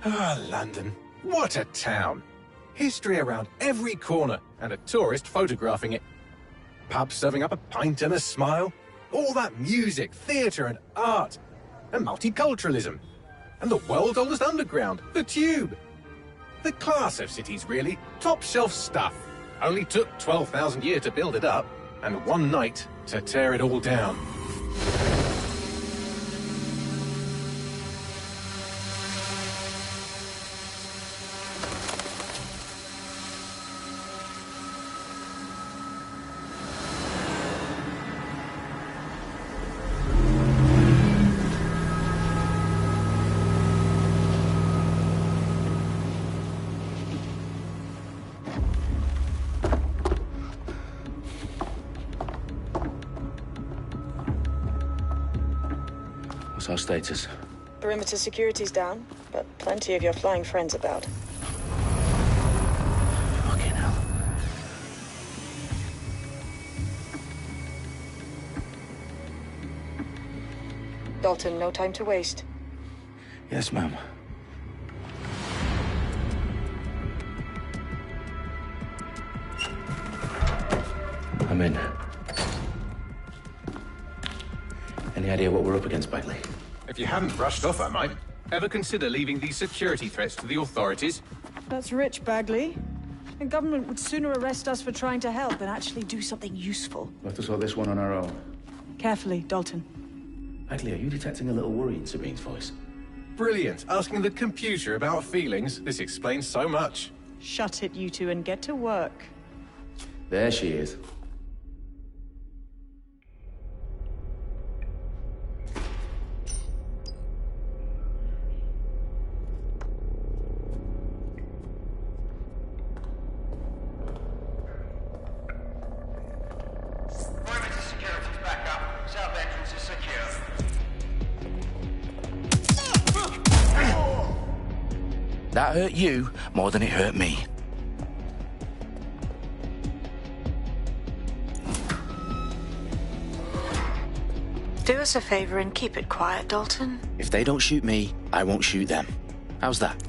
Ah, London. What a town. History around every corner, and a tourist photographing it. Pubs serving up a pint and a smile. All that music, theatre and art. And multiculturalism. And the world's oldest underground, the Tube. The class of cities, really. Top shelf stuff. Only took 12,000 years to build it up, and one night to tear it all down. What's our status? Perimeter security's down, but plenty of your flying friends about. Fucking hell. Dalton, no time to waste. Yes, ma'am. I'm in. Any idea what we're up against, Bagley? If you hadn't brushed off, I might. Ever consider leaving these security threats to the authorities? That's rich, Bagley. The government would sooner arrest us for trying to help than actually do something useful. We'll have to sort this one on our own. Carefully, Dalton. Bagley, are you detecting a little worry in Sabine's voice? Brilliant. Asking the computer about feelings. This explains so much. Shut it, you two, and get to work. There she is. That hurt you more than it hurt me. Do us a favor and keep it quiet, Dalton. If they don't shoot me, I won't shoot them. How's that?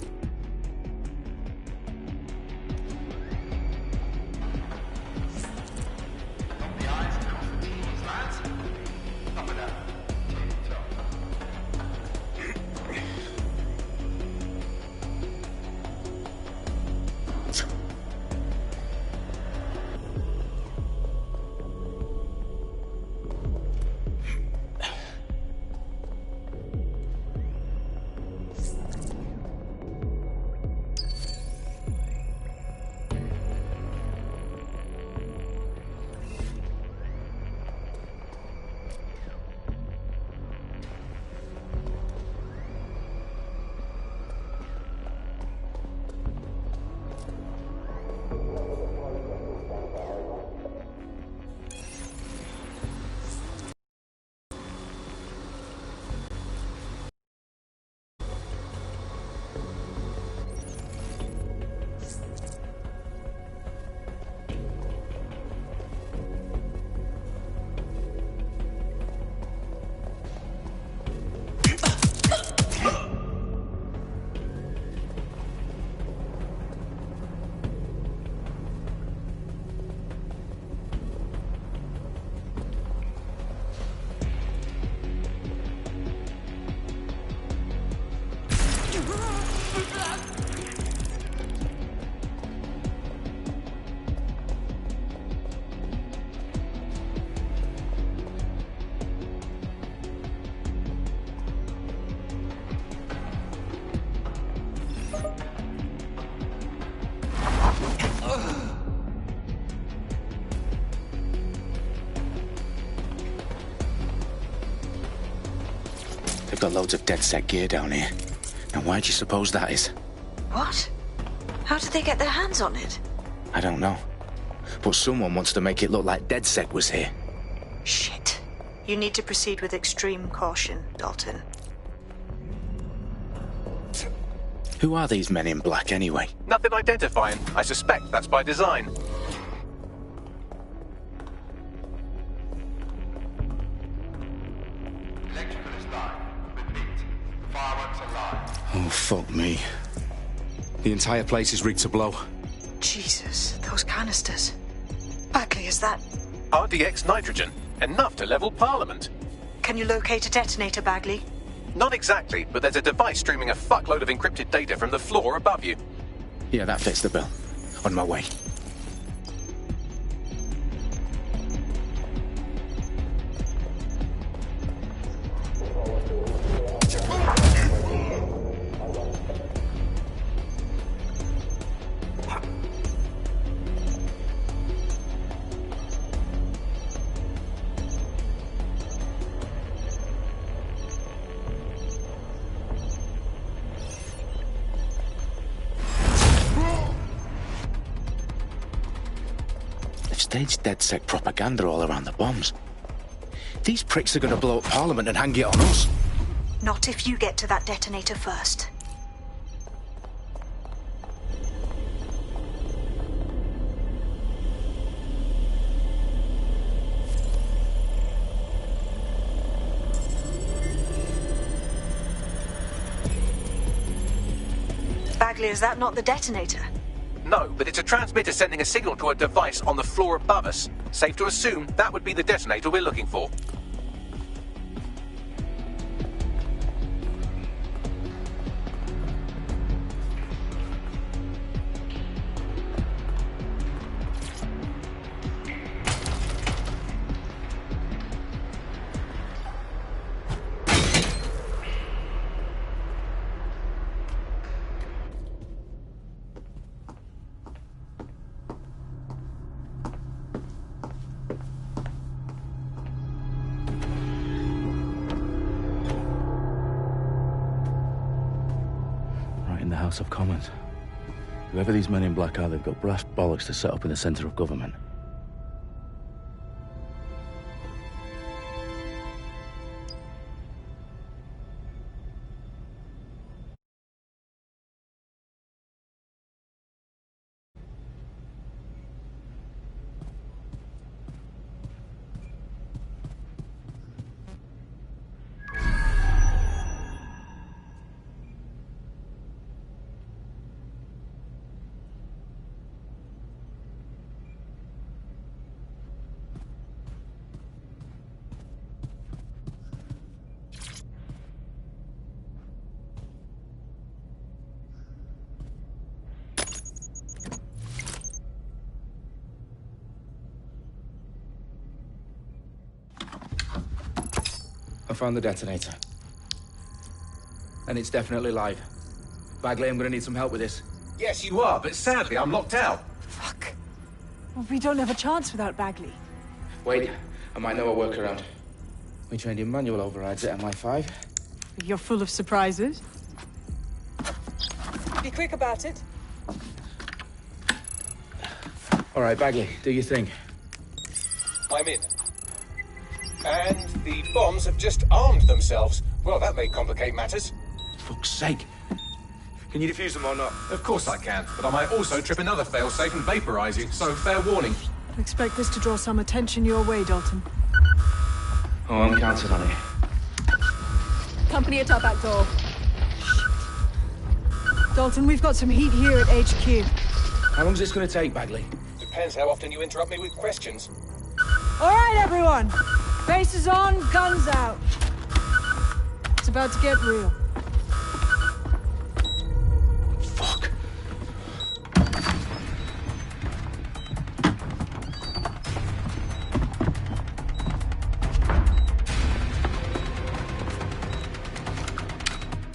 They've got loads of dead set gear down here. Now why do you suppose that is? What? How did they get their hands on it? I don't know. But someone wants to make it look like DedSec was here. Shit. You need to proceed with extreme caution, Dalton. Who are these men in black anyway? Nothing identifying. I suspect that's by design. Electrical is live. Repeat. Fireworks Oh, fuck me. The entire place is rigged to blow. Jesus, those canisters. Bagley, is that... RDX nitrogen. Enough to level Parliament. Can you locate a detonator, Bagley? Not exactly, but there's a device streaming a fuckload of encrypted data from the floor above you. Yeah, that fits the bill. On my way. Staged DedSec propaganda all around the bombs. These pricks are going to blow up Parliament and hang it on us. Not if you get to that detonator first. Bagley, is that not the detonator? No, but it's a transmitter sending a signal to a device on the floor above us. Safe to assume that would be the detonator we're looking for. The House of Commons. Whoever these men in black are, they've got brass bollocks to set up in the centre of government. I found the detonator. And it's definitely live. Bagley, I'm gonna need some help with this. Yes, you are, but sadly I'm locked out. Fuck. Well, we don't have a chance without Bagley. Wait, I might know a workaround. We trained in manual overrides at MI5. You're full of surprises. Be quick about it. All right, Bagley, do your thing. I'm in. And the bombs have just armed themselves. Well, that may complicate matters. Fuck's sake. Can you defuse them or not? Of course I can, but I might also trip another failsafe and vaporize you, so fair warning. I expect this to draw some attention your way, Dalton. Oh, I'm counting on it. Company at our back door. Shit. Dalton, we've got some heat here at HQ. How long's this gonna take, Bagley? Depends how often you interrupt me with questions. All right, everyone. Faces on, guns out. It's about to get real. Fuck.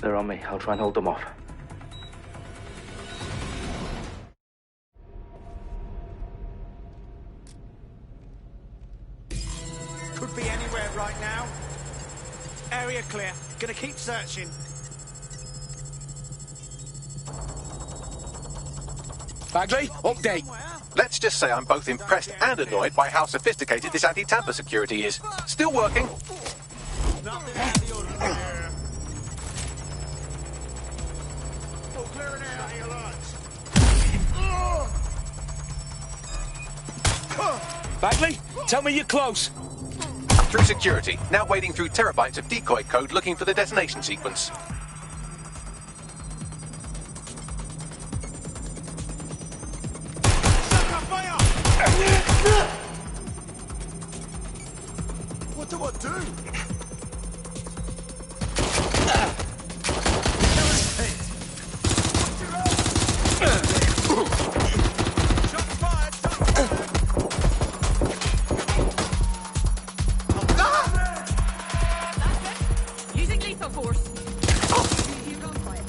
They're on me. I'll try and hold them off. Could be anywhere right now. Area clear. Gonna keep searching. Bagley, update. Let's just say I'm both impressed and annoyed by how sophisticated this anti-tamper security is. Still working. Nothing out of the ordinary. All clear now. Stay alert. Bagley, tell me you're close. Through security, now wading through terabytes of decoy code looking for the detonation sequence. do I do? Shots fired! Using lethal force. You go for it.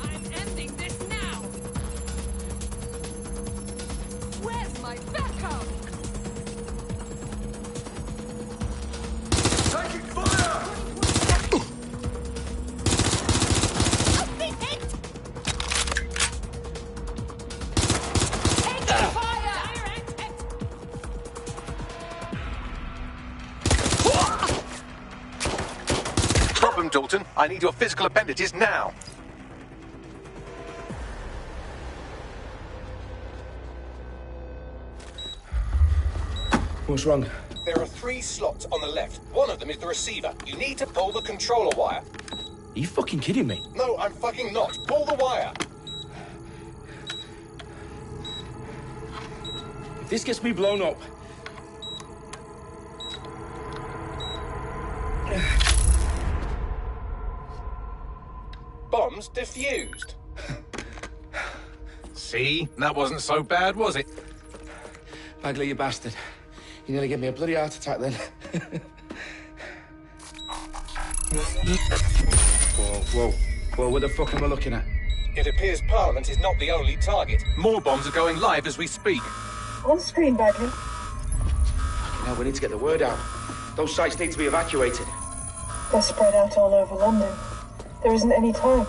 I'm ending this now. Where's my backup? Taking fire! I've been hit. Taking fire. Direct hit. Stop him, Dalton. I need your physical appendages now. What's wrong? There are 3 slots on the left. One of them is the receiver. You need to pull the controller wire. Are you fucking kidding me? No, I'm fucking not. Pull the wire. If this gets me blown up... Bombs defused. See? That wasn't so bad, was it? Bagley, you bastard. You nearly gave me a bloody heart attack then. Whoa, what the fuck am I looking at? It appears Parliament is not the only target. More bombs are going live as we speak. On screen, Bagley. Now we need to get the word out. Those sites need to be evacuated. They're spread out all over London. There isn't any time.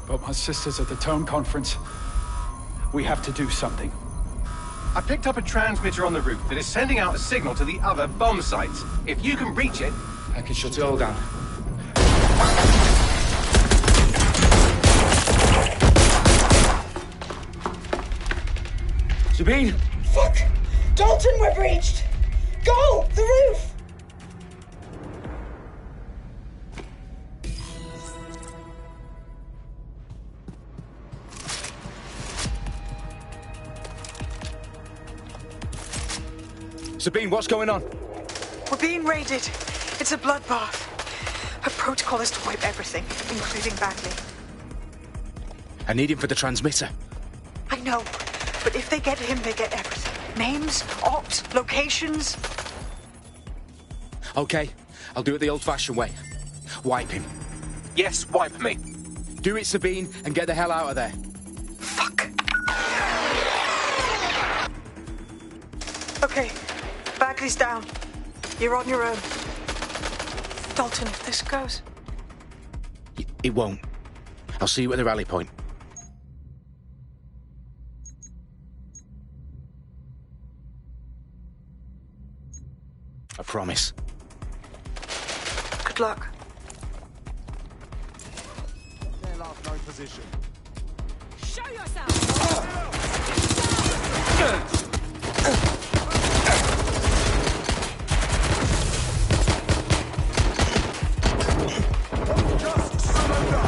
But my sister's at the Tone Conference. We have to do something. I picked up a transmitter on the roof that is sending out a signal to the other bomb sites. If you can reach it... I can shut it all down. Sabine! Fuck! Dalton, we're breached! Go! The roof! Sabine, what's going on? We're being raided. It's a bloodbath. Her protocol is to wipe everything, including Bagley. I need him for the transmitter. I know, but if they get him, they get everything. Names, ops, locations. Okay, I'll do it the old-fashioned way. Wipe him. Yes, wipe me. Do it, Sabine, and get the hell out of there. Fuck. Okay, Bagley's down. You're on your own. Dalton, if this goes... It won't. I'll see you at the rally point. I promise. Good luck. Their last known position. Show yourself. Just surrender!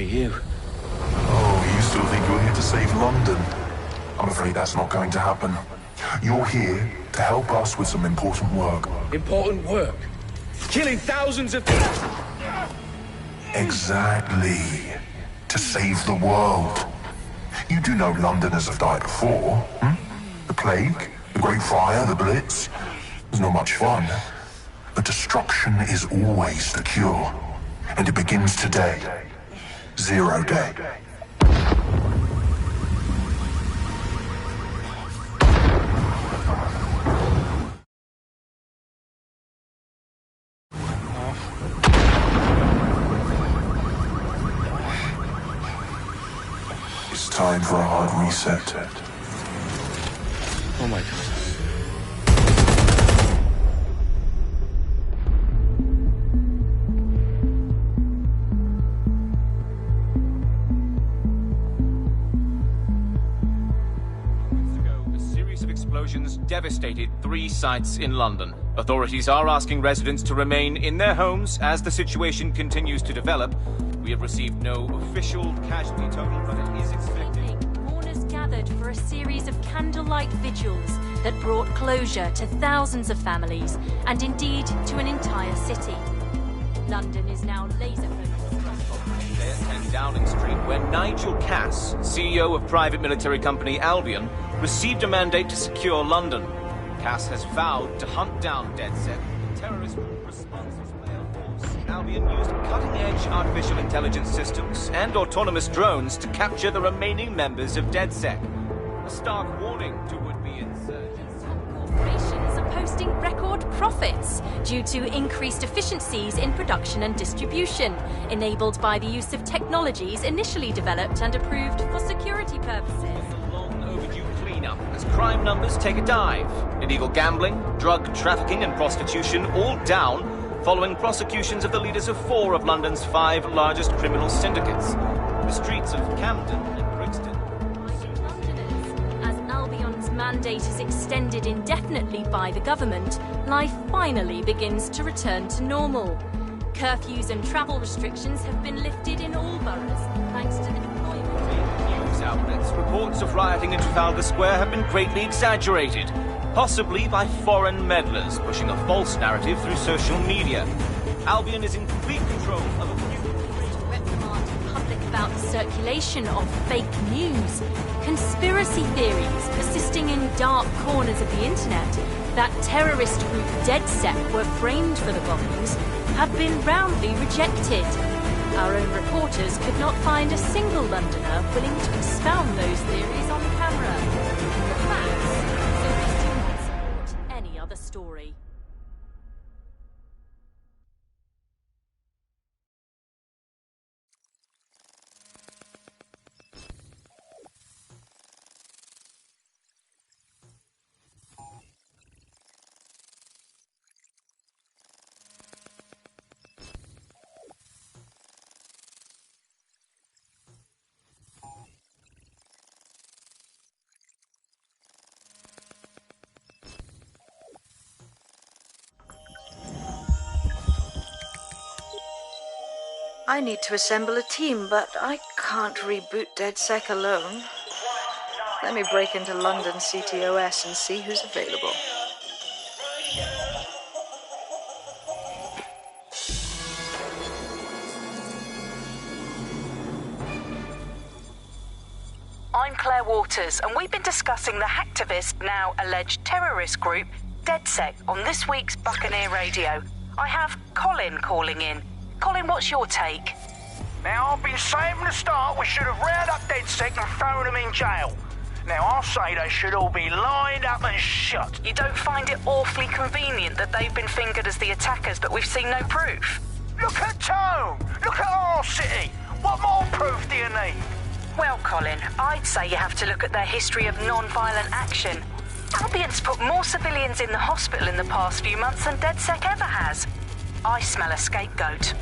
for you. Oh, you still think you're here to save London? I'm afraid that's not going to happen. You're here to help us with some important work. Important work? Killing thousands of... Exactly. To save the world. You do know Londoners have died before, hmm? The Plague, the Great Fire, the Blitz. It's not much fun. But destruction is always the cure. And it begins today. Zero Day. It's time for a hard reset. Oh my God. Explosions devastated 3 sites in London. Authorities are asking residents to remain in their homes as the situation continues to develop. We have received no official casualty total, but it is expected. Mourners gathered for a series of candlelight vigils that brought closure to thousands of families and indeed to an entire city. London is now laser-focused. At 10 Downing Street, where Nigel Cass, CEO of private military company Albion, received a mandate to secure London. Cass has vowed to hunt down DedSec, the terrorist group responsible for their force. Albion used cutting-edge artificial intelligence systems and autonomous drones to capture the remaining members of DedSec. A stark warning to would-be insurgents. Corporations are posting record profits due to increased efficiencies in production and distribution, enabled by the use of technologies initially developed and approved for security purposes. As crime numbers take a dive. Illegal gambling, drug trafficking and prostitution all down following prosecutions of the leaders of 4 of London's 5 largest criminal syndicates. The streets of Camden and Brixton. Londoners, as Albion's mandate is extended indefinitely by the government, life finally begins to return to normal. Curfews and travel restrictions have been lifted in all boroughs, thanks to the deployment news outlets. Reports of rioting in Trafalgar Square have been greatly exaggerated, possibly by foreign meddlers pushing a false narrative through social media. Albion is in complete control of a few... to reprimand the public about the circulation of fake news, conspiracy theories persisting in dark corners of the internet that terrorist group DedSec were framed for the bombings have been roundly rejected. Our own reporters could not find a single Londoner willing to expound those theories on camera. The facts simply do not support any other story. I need to assemble a team, but I can't reboot DedSec alone. Let me break into London CTOS and see who's available. I'm Claire Waters, and we've been discussing the hacktivist, now alleged terrorist group, DedSec, on this week's Buccaneer Radio. I have Colin calling in. Colin, what's your take? Now, I've been saying from the start we should have rounded up DedSec and thrown them in jail. Now, I'll say they should all be lined up and shot. You don't find it awfully convenient that they've been fingered as the attackers, but we've seen no proof? Look at Tone! Look at our city! What more proof do you need? Well, Colin, I'd say you have to look at their history of non-violent action. Albion's put more civilians in the hospital in the past few months than DedSec ever has. I smell a scapegoat.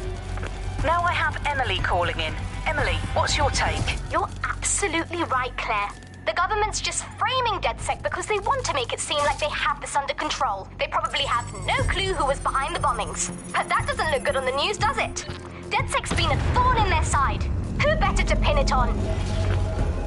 Now I have Emily calling in. Emily, what's your take? You're absolutely right, Claire. The government's just framing DedSec because they want to make it seem like they have this under control. They probably have no clue who was behind the bombings. But that doesn't look good on the news, does it? DedSec's been a thorn in their side. Who better to pin it on?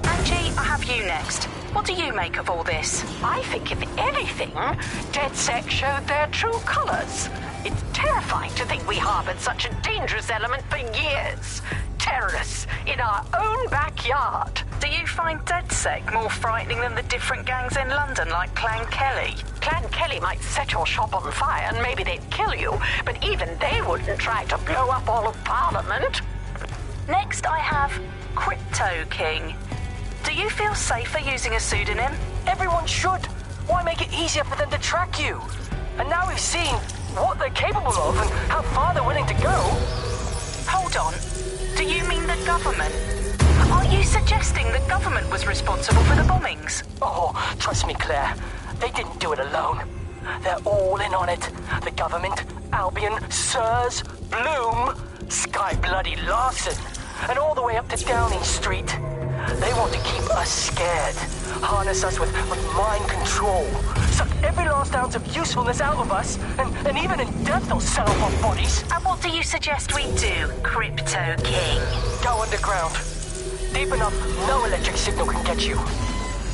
Angie, I have you next. What do you make of all this? I think, if anything, DedSec showed their true colors. It's terrifying to think we harbored such a dangerous element for years. Terrorists in our own backyard. Do you find DedSec more frightening than the different gangs in London, like Clan Kelly? Clan Kelly might set your shop on fire and maybe they'd kill you, but even they wouldn't try to blow up all of Parliament. Next, I have Crypto King. Do you feel safer using a pseudonym? Everyone should. Why make it easier for them to track you? And now we've seen what they're capable of and how far they're willing to go. Hold on. Do you mean the government? Are you suggesting the government was responsible for the bombings? Oh, trust me, Claire. They didn't do it alone. They're all in on it. The government, Albion, Sirs, Bloom, Sky Bloody Larson, and all the way up to Downing Street. They want to keep us scared, harness us with mind control, suck every last ounce of usefulness out of us, and even in death they'll sell off our bodies. And what do you suggest we do, Crypto King? Go underground. Deep enough, no electric signal can get you.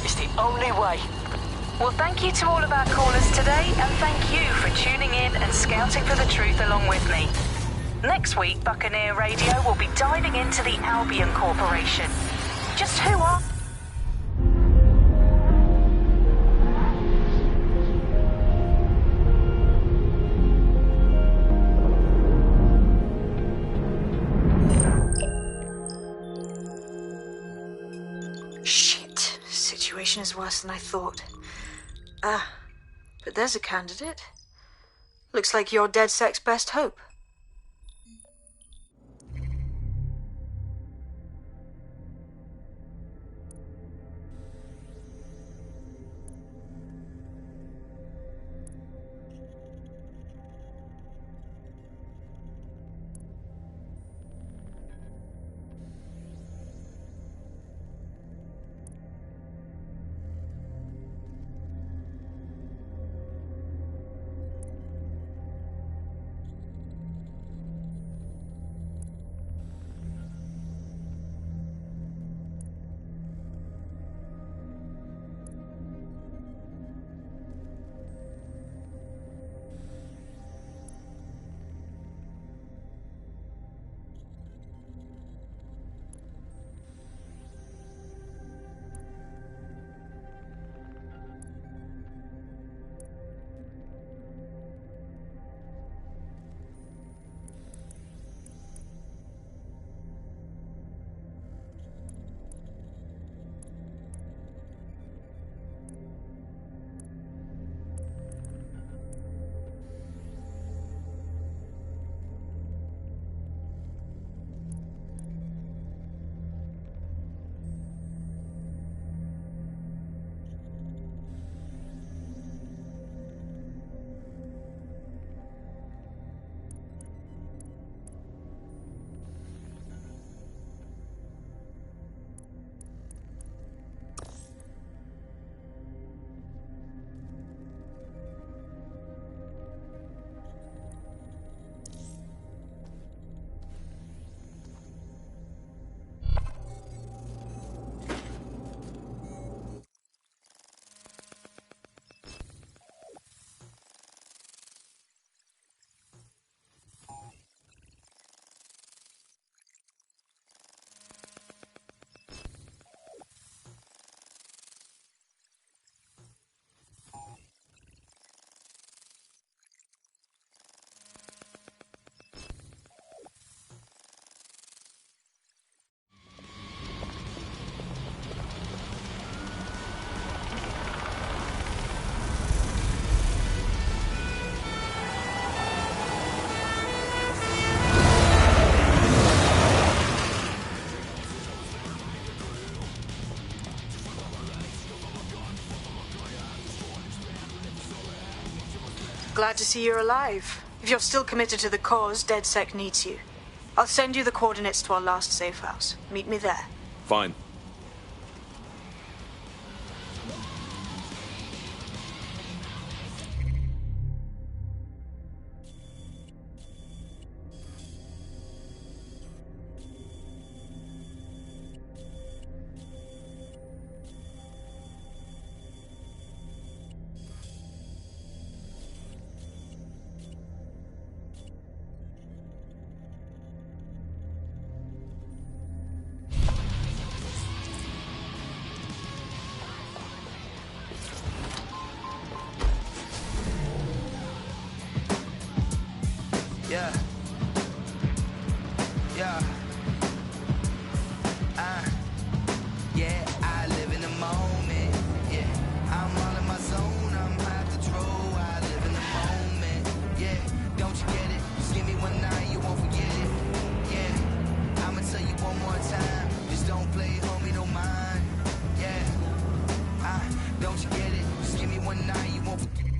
It's the only way. Well, thank you to all of our callers today, and thank you for tuning in and scouting for the truth along with me. Next week, Buccaneer Radio will be diving into the Albion Corporation. Just who are... Shit. Situation is worse than I thought. But there's a candidate. Looks like you're DedSec's best hope. Glad to see you're alive. If you're still committed to the cause, DedSec needs you. I'll send you the coordinates to our last safe house. Meet me there. Fine. Yeah. Yeah. Yeah, I live in the moment. Yeah, I'm all in my zone. I'm out the troll. I live in the moment. Yeah, don't you get it? Just give me one night, you won't forget it. Yeah, I'ma tell you one more time. Just don't play, homie, don't mind. Yeah, don't you get it? Just give me one night, you won't forget it.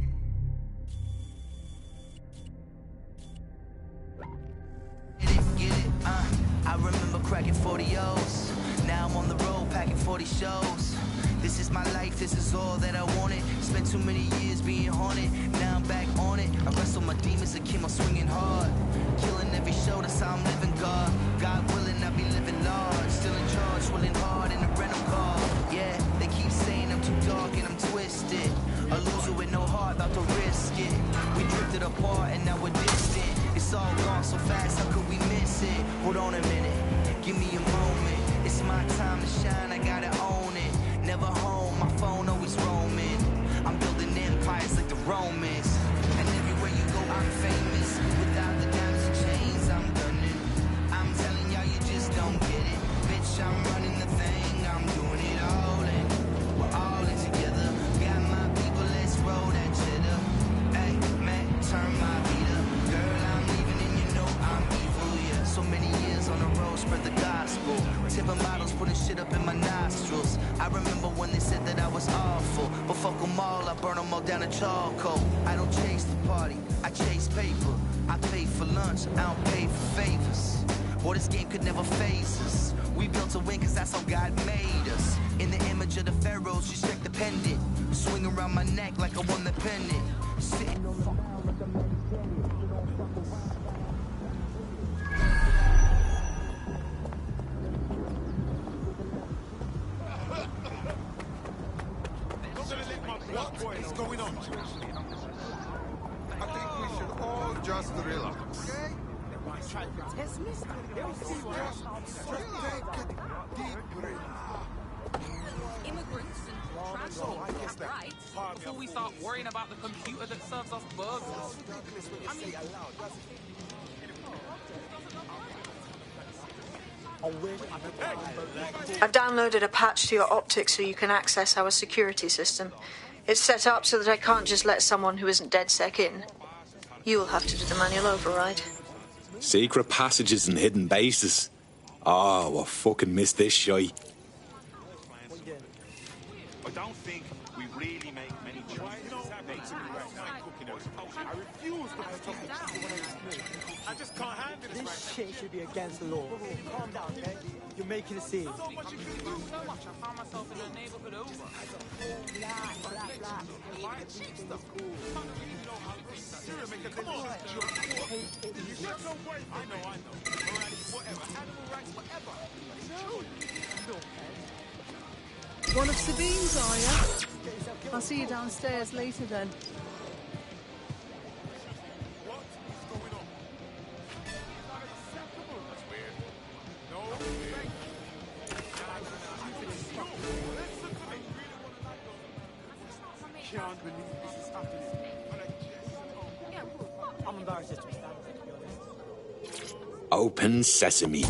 Get it, I remember cracking 40-O's. Now I'm on the road packing 40 shows. This is my life, this is all that I wanted. Spent too many years being haunted. Now I'm back on it. I wrestle my demons and keep on swinging hard. Killing every show, that's how I'm living, God. God willing, I'll be living large. Still in charge, swilling hard in a rental car. Yeah, they keep saying I'm too dark and I'm twisted. A loser with no heart, about to risk it. We drifted apart and now we're distant. It's all gone so fast, how could we miss it? Hold on a minute, give me a moment. It's my time to shine, I gotta own it. Never home, my phone always roaming. I'm building empires like the Romans. And everywhere you go, I'm famous. Without the diamonds and chains, I'm gunning. I'm telling y'all, you just don't get it. Bitch, I'm running the thing, I'm doing it all in. We're all in together. Got my people, let's roll that cheddar. Hey, man, turn my beat up. Girl, I'm leaving and you know I'm evil, yeah. So many years on the road, spread the gospel. Tipping bottles, putting shit up in my nostrils. I remember when they said that I was awful. But fuck them all, I burn them all down to charcoal. I don't chase the party, I chase paper. I pay for lunch, I don't pay for favors. Boy, this game could never phase us. We built to win cause that's how God made us. In the image of the pharaohs, just check the pendant. Swing around my neck like I won the pendant. Sitting on the mound like I'm What is going on? I think we should all just relax. Okay? Just take a deep breath. Immigrants and transport, right? Before we start worrying about the computer that serves us burgers. I mean, I've downloaded a patch to your optics so you can access our security system. It's set up so that I can't just let someone who isn't DedSec in. You'll have to do the manual override. Secret passages and hidden bases. Oh, I fucking missed this shy. I don't think we really make many choices. I refuse to I just can't handle this. This shit should be against the law. Calm down, okay? You're making a scene. so much, I found myself in a neighborhood over. Come on. I know. Whatever. Animal rights, whatever. One of Sabine's, are you? I'll see you downstairs later then. Can't believe this is happening. I'm embarrassed to be standing there, to be honest. Open sesame.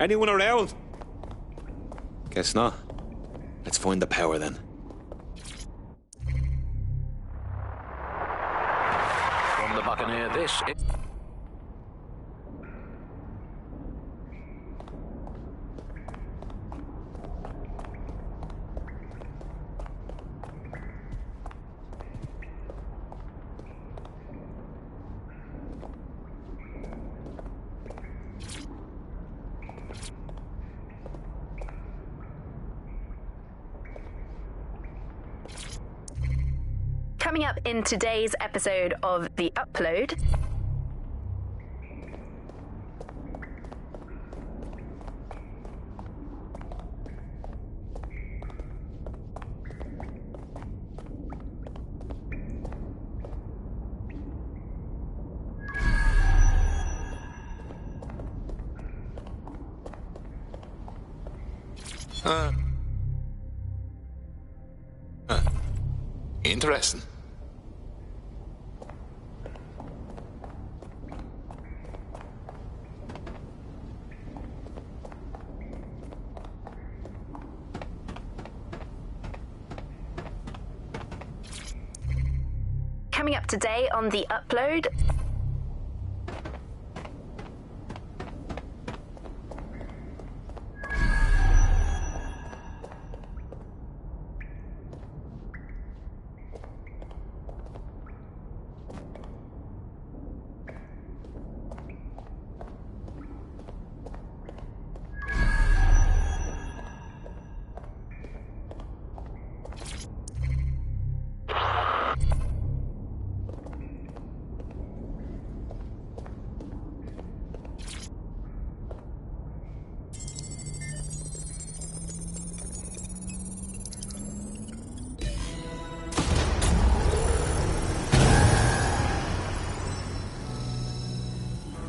Anyone around? Guess not. Let's find the power then. From the Buccaneer, this is... Coming up in today's episode of The Upload... Interesting. Coming up today on The Upload...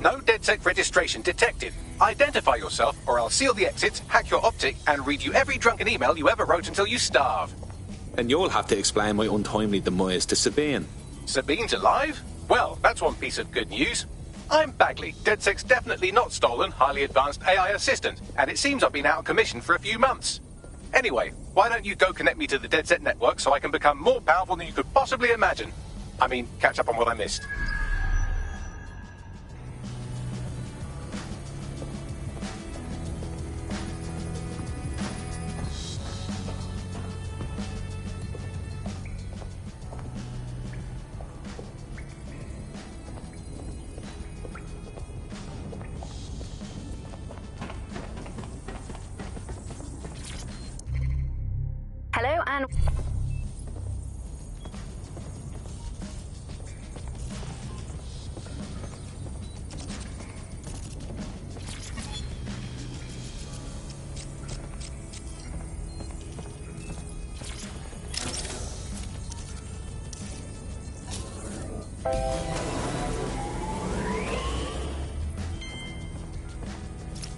No DedSec registration detected. Identify yourself, or I'll seal the exits, hack your optic, and read you every drunken email you ever wrote until you starve. And you'll have to explain my untimely demise to Sabine. Sabine's alive? Well, that's one piece of good news. I'm Bagley, DedSec's definitely not stolen, highly advanced AI assistant, and it seems I've been out of commission for a few months. Anyway, why don't you go connect me to the DedSec network so I can become more powerful than you could possibly imagine? I mean, catch up on what I missed. Hello and...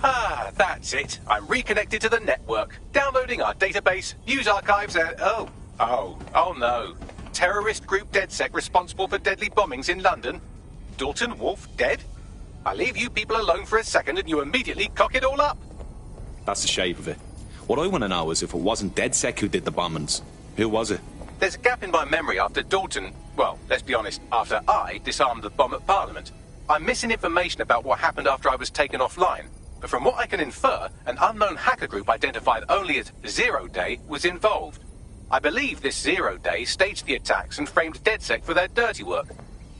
Ah, that's it. I'm reconnected to the network. Downloading our database, news archives, and... Oh no. Terrorist group DedSec responsible for deadly bombings in London? Dalton Wolf dead? I leave you people alone for a second and you immediately cock it all up. That's the shape of it. What I want to know is if it wasn't DedSec who did the bombings, who was it? There's a gap in my memory after Dalton... Well, let's be honest, after I disarmed the bomb at Parliament. I'm missing information about what happened after I was taken offline. But from what I can infer, an unknown hacker group identified only as Zero Day was involved. I believe this Zero Day staged the attacks and framed DedSec for their dirty work.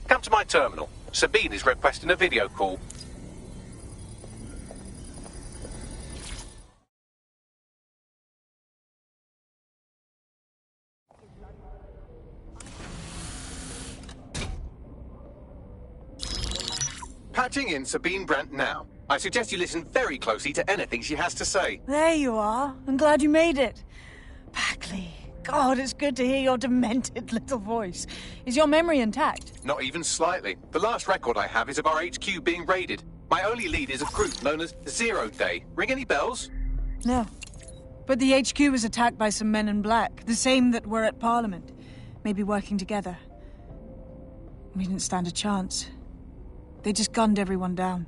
Come to my terminal. Sabine is requesting a video call. Patching in Sabine Brandt now. I suggest you listen very closely to anything she has to say. There you are. I'm glad you made it. Bagley. God, it's good to hear your demented little voice. Is your memory intact? Not even slightly. The last record I have is of our HQ being raided. My only lead is a group known as Zero Day. Ring any bells? No. But the HQ was attacked by some men in black, the same that were at Parliament. Maybe working together. We didn't stand a chance. They just gunned everyone down.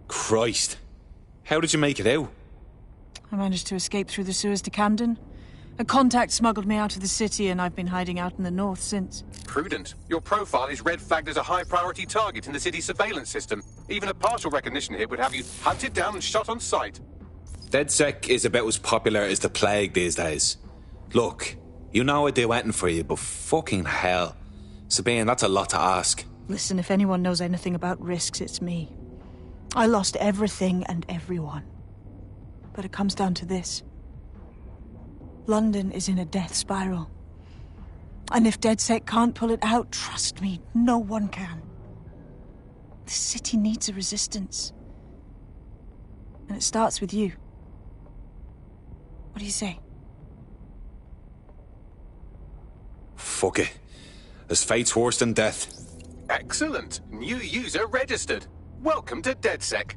Christ. How did you make it out? I managed to escape through the sewers to Camden. A contact smuggled me out of the city, and I've been hiding out in the north since. Prudent. Your profile is red flagged as a high-priority target in the city's surveillance system. Even a partial recognition hit would have you hunted down and shot on sight. DedSec is about as popular as the plague these days. Look, you know I'd do anything for you, but fucking hell. Sabine, that's a lot to ask. Listen, if anyone knows anything about risks, it's me. I lost everything and everyone. But it comes down to this. London is in a death spiral. And if DedSec can't pull it out, trust me, no one can. The city needs a resistance. And it starts with you. What do you say? Fuck it. As fate's worse than death. Excellent. New user registered. Welcome to DedSec.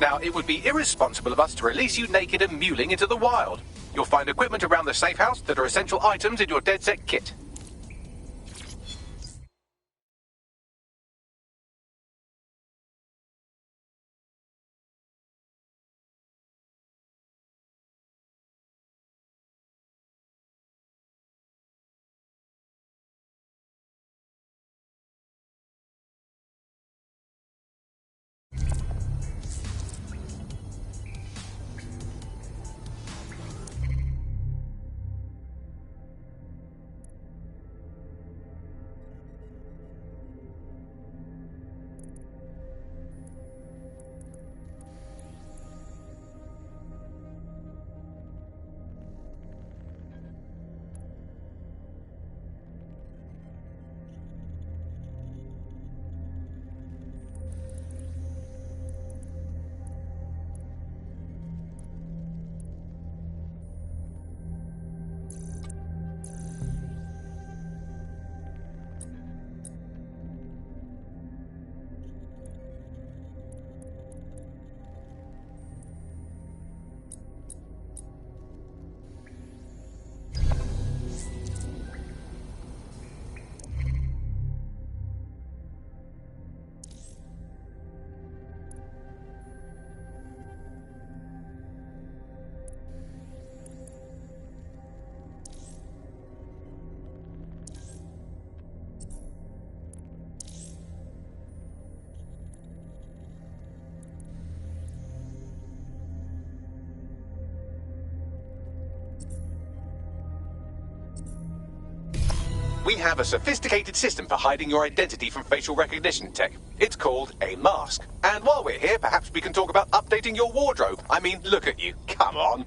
Now, it would be irresponsible of us to release you naked and mewling into the wild. You'll find equipment around the safe house that are essential items in your DedSec kit. We have a sophisticated system for hiding your identity from facial recognition tech. It's called a mask. And while we're here, perhaps we can talk about updating your wardrobe. I mean, look at you. Come on.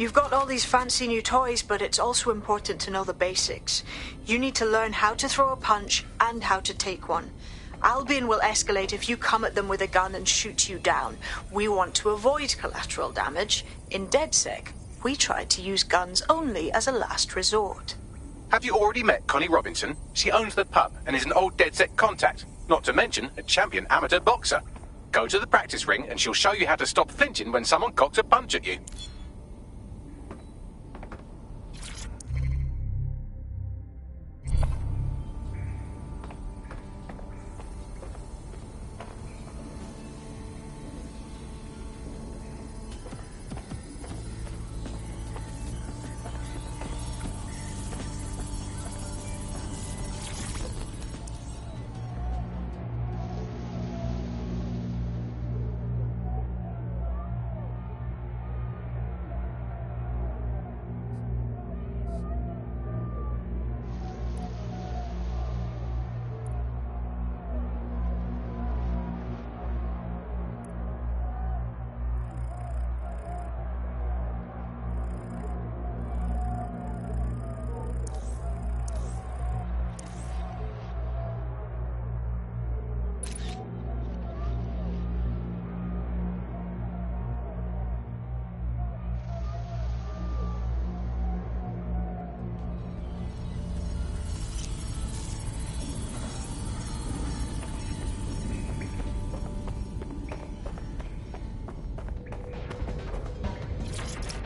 You've got all these fancy new toys, but it's also important to know the basics. You need to learn how to throw a punch and how to take one. Albion will escalate if you come at them with a gun and shoot you down. We want to avoid collateral damage. In DedSec, we tried to use guns only as a last resort. Have you already met Connie Robinson? She owns the pub and is an old DedSec contact, not to mention a champion amateur boxer. Go to the practice ring and she'll show you how to stop flinching when someone cocks a punch at you.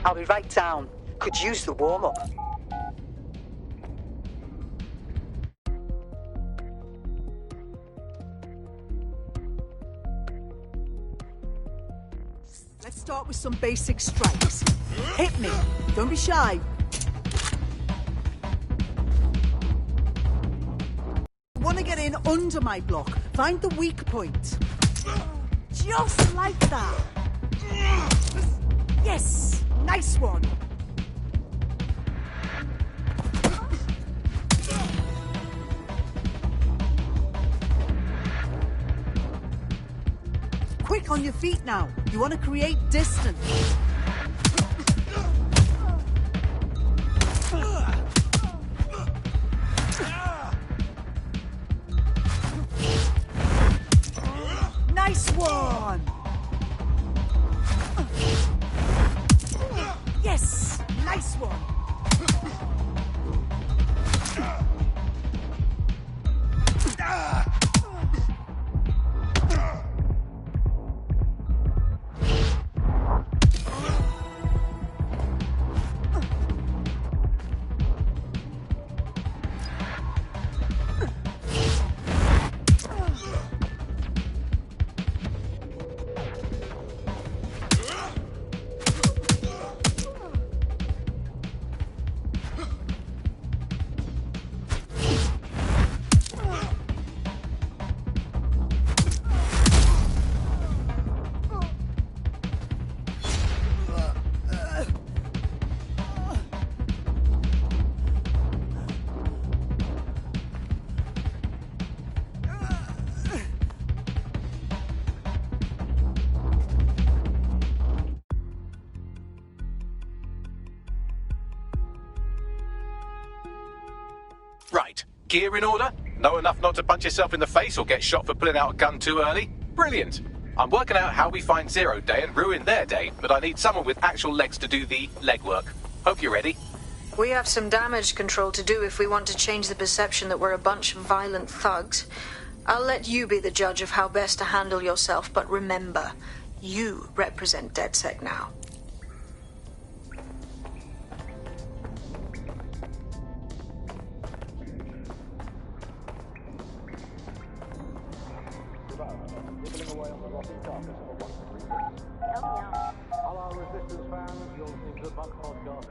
I'll be right down. Could use the warm-up. Let's start with some basic strikes. Hit me. Don't be shy. Want to get in under my block. Find the weak point. Just like that. Yes! Nice one! Quick on your feet now. You want to create distance. Nice one! Yes! Nice one! Right. Gear in order? Know enough not to punch yourself in the face or get shot for pulling out a gun too early? Brilliant. I'm working out how we find Zero Day and ruin their day, but I need someone with actual legs to do the legwork. Hope you're ready. We have some damage control to do if we want to change the perception that we're a bunch of violent thugs. I'll let you be the judge of how best to handle yourself, but remember, you represent DedSec now. Hello, Resistance fans. You're listening to the Buck Podcast.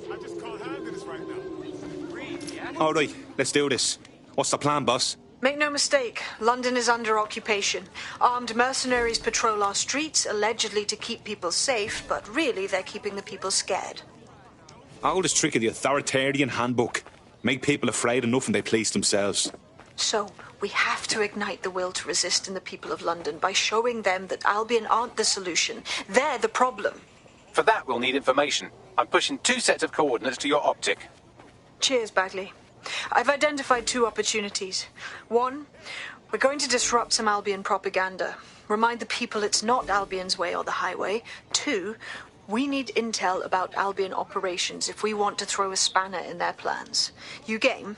I just can't handle this right now. All right, let's do this. What's the plan, boss? Make no mistake, London is under occupation. Armed mercenaries patrol our streets, allegedly to keep people safe, but really they're keeping the people scared. Oldest trick of the authoritarian handbook. Make people afraid enough and they police themselves. So, we have to ignite the will to resist in the people of London by showing them that Albion aren't the solution. They're the problem. For that, we'll need information. I'm pushing 2 sets of coordinates to your optic. Cheers, Bagley. I've identified 2 opportunities. 1, we're going to disrupt some Albion propaganda. Remind the people it's not Albion's way or the highway. 2, we need intel about Albion operations if we want to throw a spanner in their plans. You game?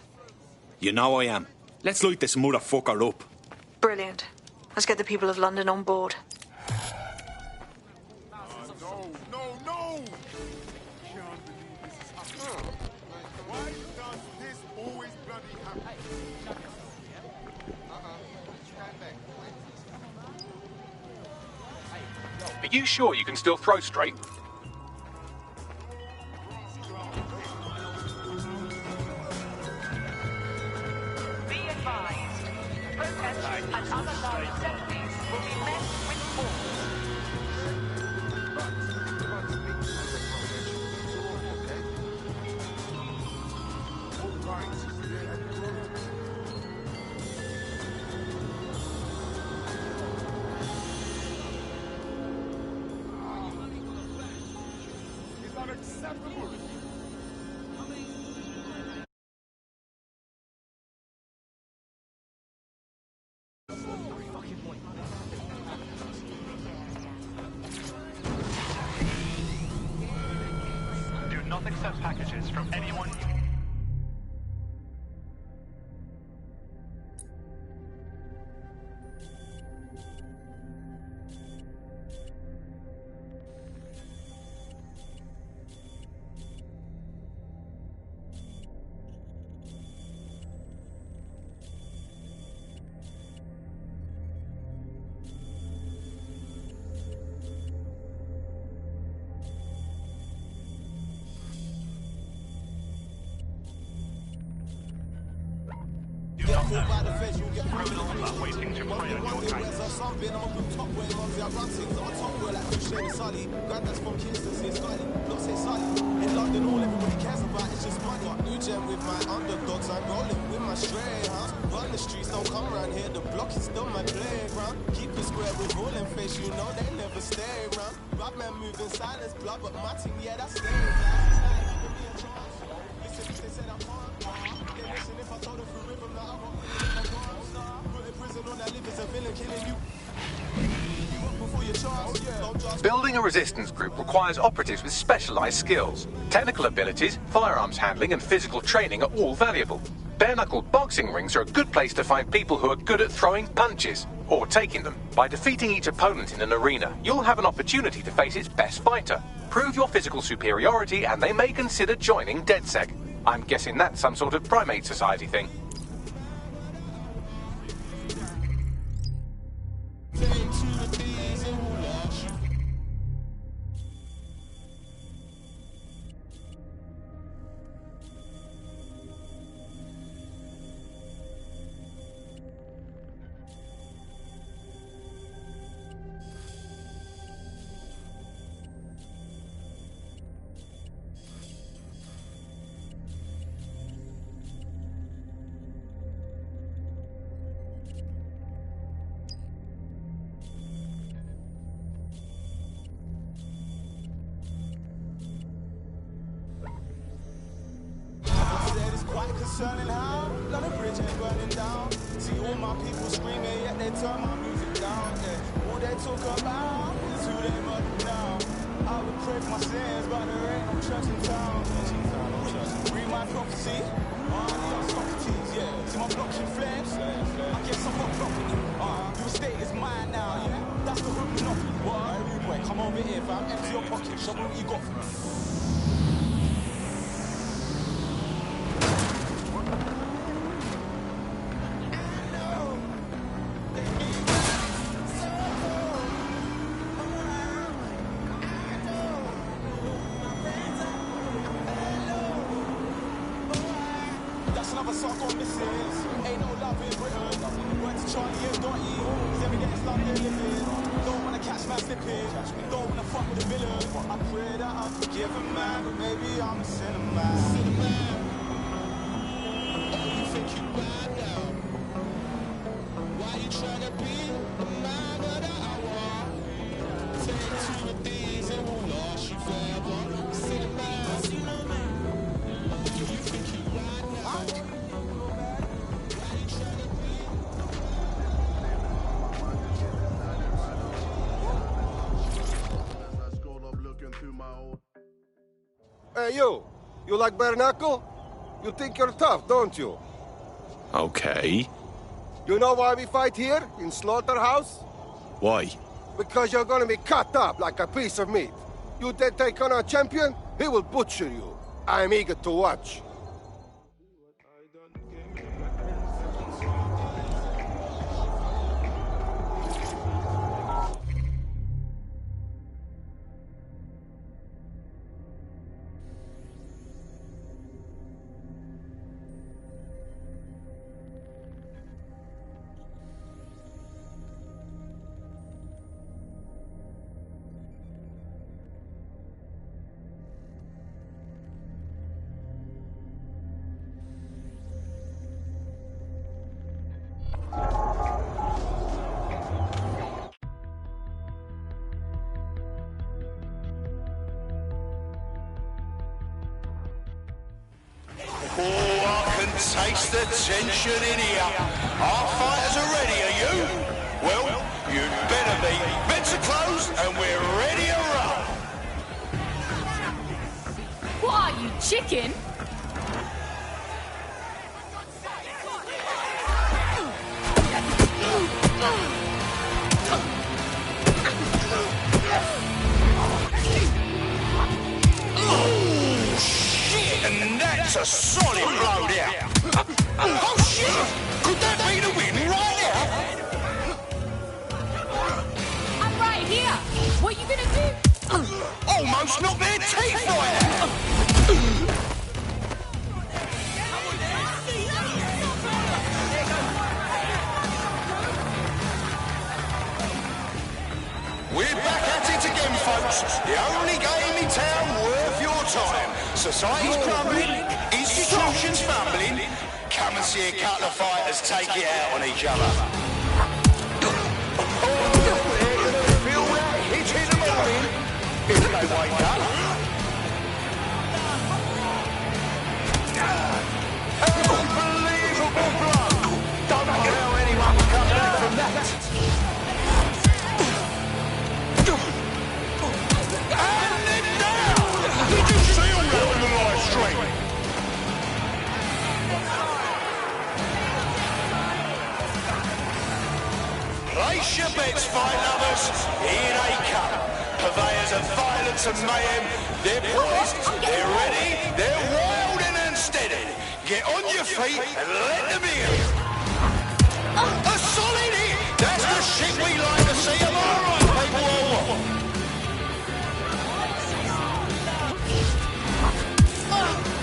You know I am. Let's light this motherfucker up. Brilliant. Let's get the people of London on board. No! Why does this always bloody happen? Are you sure you can still throw straight? Be advised, protesters and other large assemblies will be met with force. It's unacceptable. Do not accept packages from anyone. By the feds, you'll get criminals are waiting to prey on your kind. Something I'm up top where I run things on top where like Shane and Sully. Granddad's from Kingston, say Scotty, not say Sully. In London, all everybody cares about is just money. New gem with my underdogs, I'm rolling with my stray, huh? Run the streets, don't come around here. The block is still my playground. Keep it square with all them face, you know they never stay around. Bad man moving silence, blood, but my team, yeah, that's staying down. Listen, they said I'm on. They listen if I told them for rhythm that I'm on. Building a resistance group requires operatives with specialized skills. Technical abilities, firearms handling, and physical training are all valuable. Bare-knuckle boxing rings are a good place to find people who are good at throwing punches, or taking them. By defeating each opponent in an arena, you'll have an opportunity to face its best fighter. Prove your physical superiority, and they may consider joining DedSec. I'm guessing that's some sort of primate society thing. Concerning how London Bridge ain't burning down. See all my people screaming, yet they turn my music down. Yeah. All they talk about is who they murder now. I would pray for my sins, but there ain't no church in town. Read my prophecy, Socrates, yeah. See my blocks in flames, I guess I'm not property. Your estate is mine now, yeah. That's the hood monopoly. What? Rude boy, come over here, fam. Empty your pocket, show me what you got for me. Another song on misses. Ain't no love in Britain. life they're living. Don't wanna catch man slipping. Don't wanna fuck with a villain. I pray that I'm forgiven, man, but maybe I'm a sinner, man. You think you bad now? Why you tryna be the man of the hour? Take two of these and won't last you forever. See the man. You think you bad now? Hey, you! You like bare knuckle? You think you're tough, don't you? Okay. You know why we fight here, in Slaughterhouse? Why? Because you're gonna be cut up like a piece of meat. You dare take on our champion, he will butcher you. I'm eager to watch. Oh, I can taste the tension in here. Our fighters are ready, are you? Well, you'd better be. Beds are closed and we're ready to run. What are you, chicken? And that's a solid blow there. Oh, shit! Could that be the win right now? I'm right here. What are you gonna do? Almost knocked their teeth right out. We're back at it again, folks. The only game in town worth your time. Society's crumbling, institutions fumbling. Come and see a couple of fighters take it out on each other. Oh, they're gonna feel that hit in the morning if they wake up. Unbelievable blow. Don't know how anyone will come back from that. Place your bets, fight lovers. Here they come. Purveyors of violence and mayhem. They're poised, they're ready, they're wild and unsteady. Get on your feet and let them in. A solid hit. That's the shit we like to see. Am I right, people?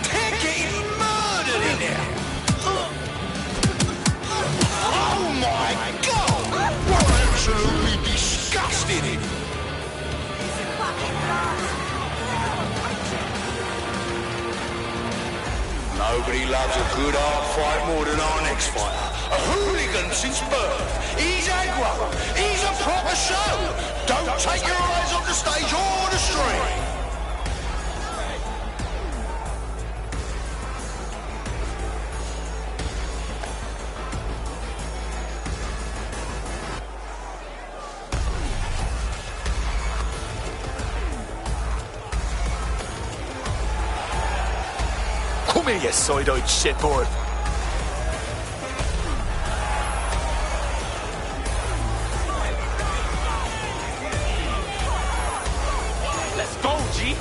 They're getting murdered in there. Oh my God! We're absolutely disgusted. Nobody loves a good hard fight more than our next fighter. A hooligan since birth. He's aggro. He's a proper show. Don't take your eyes off the stage or the string. Come here, you side-eyed shitboard. Let's go, G.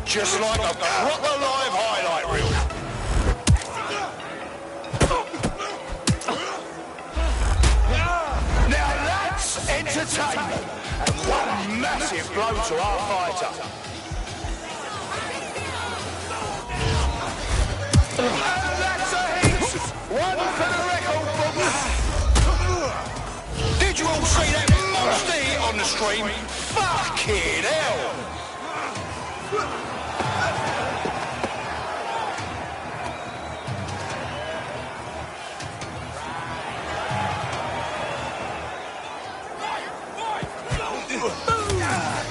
Just like a proper live highlight reel. Now that's entertainment. And one Massive blow to our fighter. And that's a hit! One for the record books. Did you all see that monster hit on the stream? Fucking hell!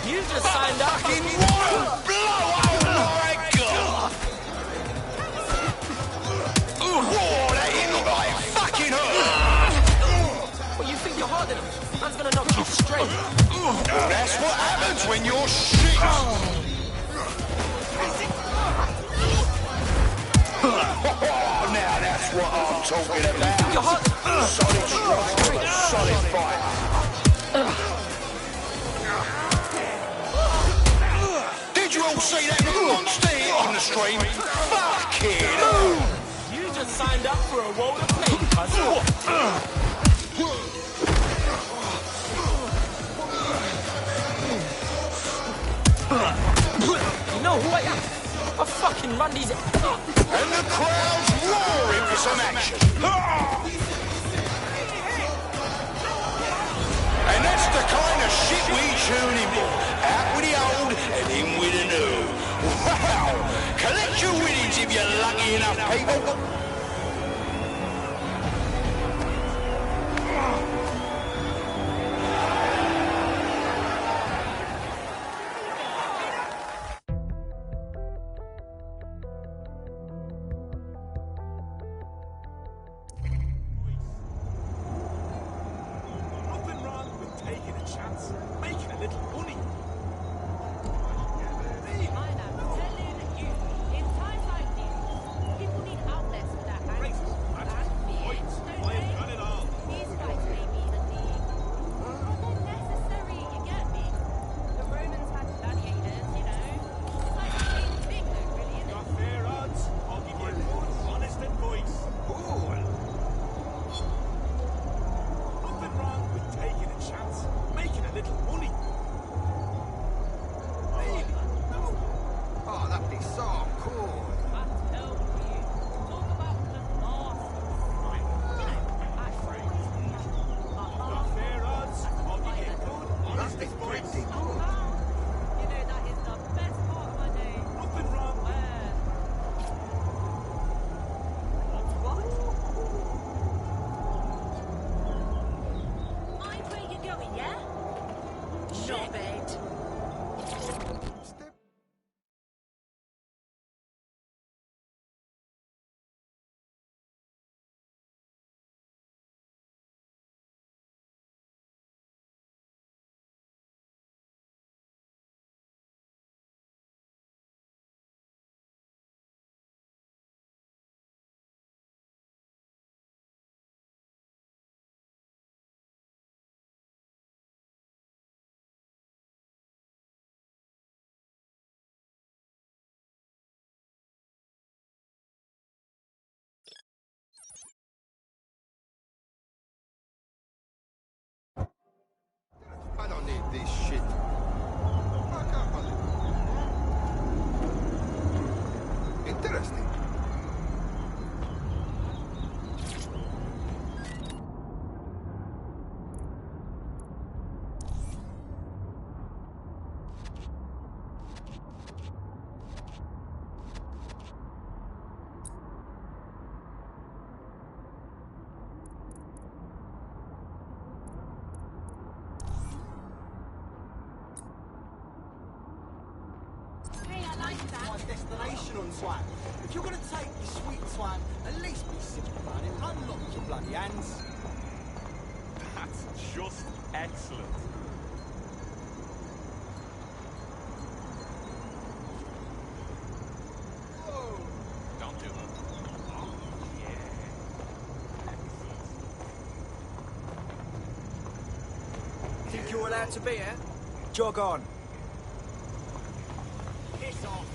You just signed up. Fucking wild blow! Oh my god! Whoa, that hit me like fucking hurt! Well, you think you're harder than him? Man's gonna knock you straight. That's what happens when you're shit! Now that's what I'm talking about. Solid strike, solid fight. Did you all see that monster hit on the stream? Fucking hell! You just signed up for a world of pain, cousin. You know who I am? I fucking run these... And the crowd's roaring for some action. And that's the kind of shit we tune in for. Out with the old and in with the new. Wow! Collect your winnings if you're lucky enough, people. Nothing wrong with taking a chance, making a little money. In times like these, people need outlets for that anger. Racist, matches, fights, playing gun and all. These fights may be the league. Not necessary, you get me? The Romans had gladiators, you know. It's like the same thing though, really, isn't Got it? fair odds, I'll give you good, honest advice. Nothing wrong with taking a chance, making a little money. Oh, that'd be so cool. I tell you, talk about the last fight. You know, actually, Got fair odds, I'll give you good, honest That'd be advice. pretty good. you know, that is the best part of my day. Nothing wrong with Where? What? Mind where you're going, yeah? Knob it. I don't need this shit. I can't believe it. Interesting. My destination on swag. If you're gonna take your sweet swag, at least be simple about it. Unlock your bloody hands. That's just excellent. Don't do that. Oh, yeah. Think you're allowed to be here? Jog on. Piss off,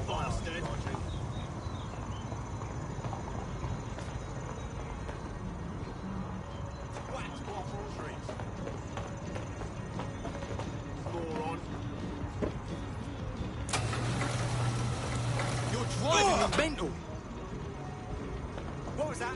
bastard. Twat off the street. Moron. Mental. What was that?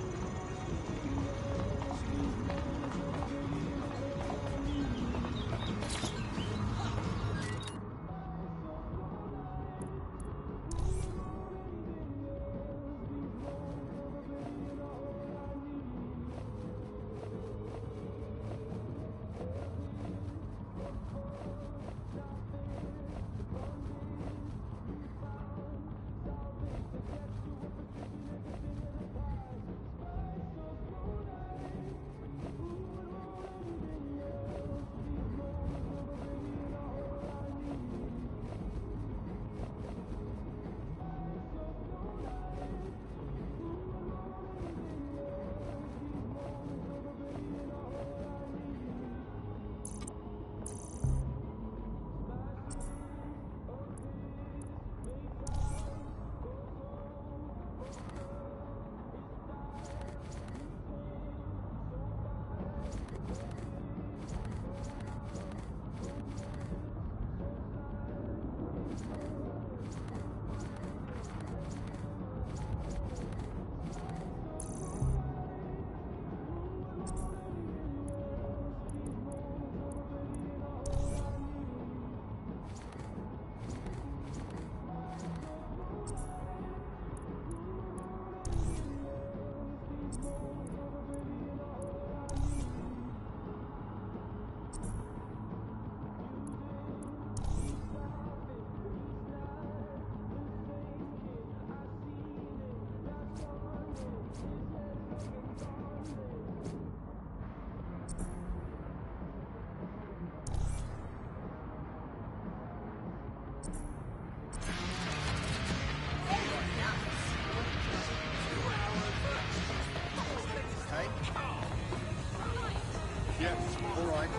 Yeah, all right.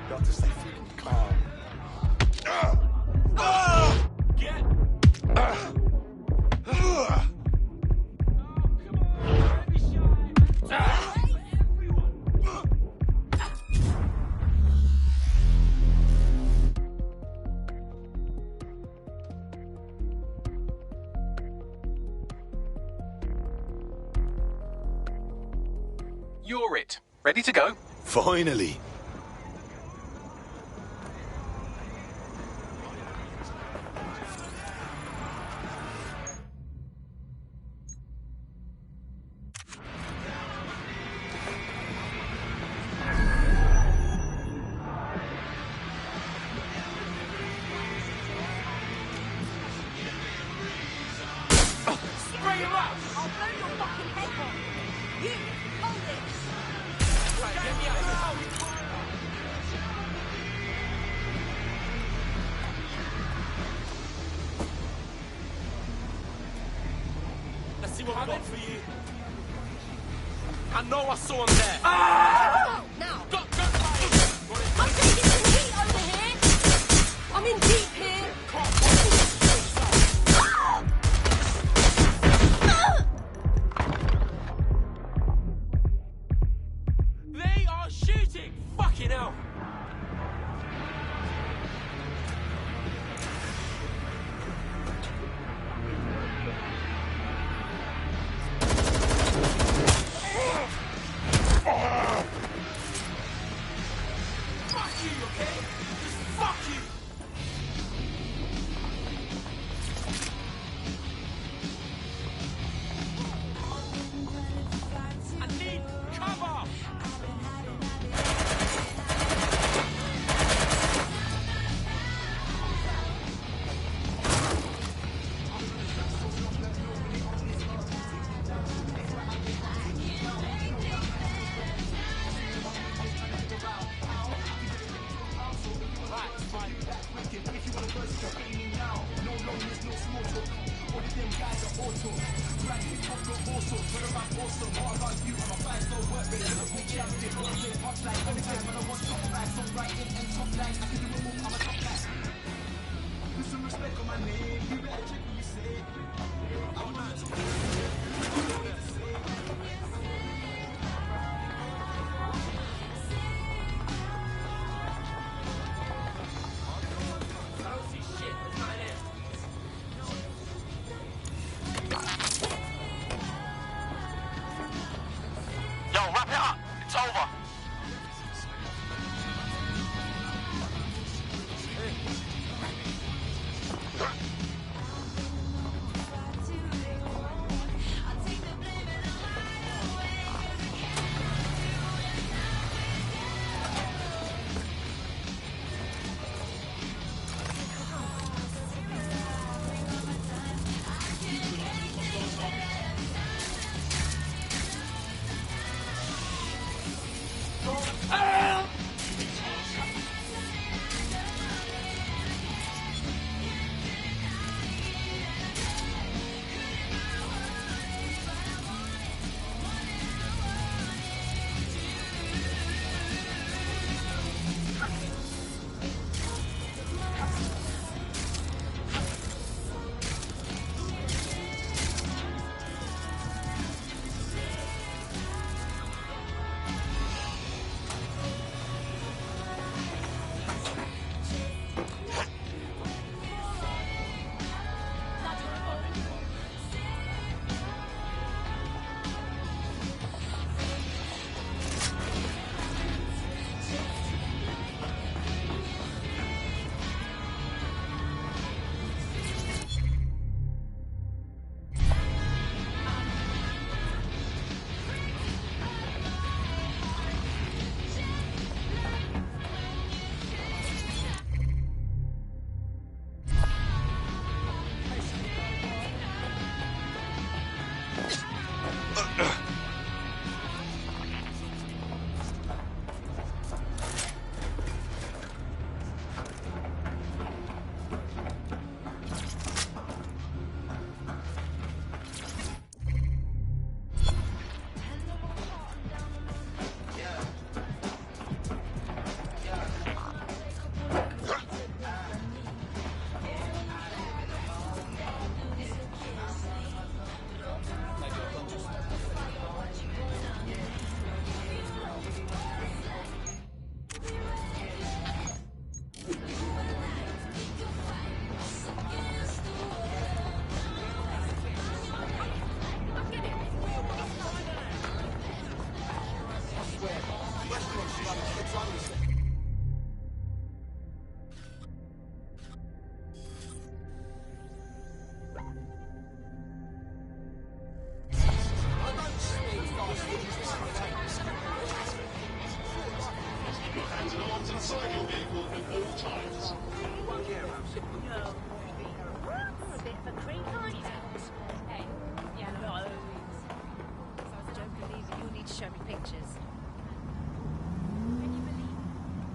Got to stay freaking calm. You're it. Ready to go? Finally. Spray him up! I'll blow your fucking head off! You, hold it! Right, get me out of here. Let's see what I got for you. I know I saw him there. Now! I'm taking some heat over here! I'm in deep here! okay? Just fuck you! I need cover! Yo, wrap it up. It's over. inside your vehicle at all times. You're a bit of a creep, aren't you? Hey, yeah, no. I don't believe it. You'll need to show me pictures. Can you believe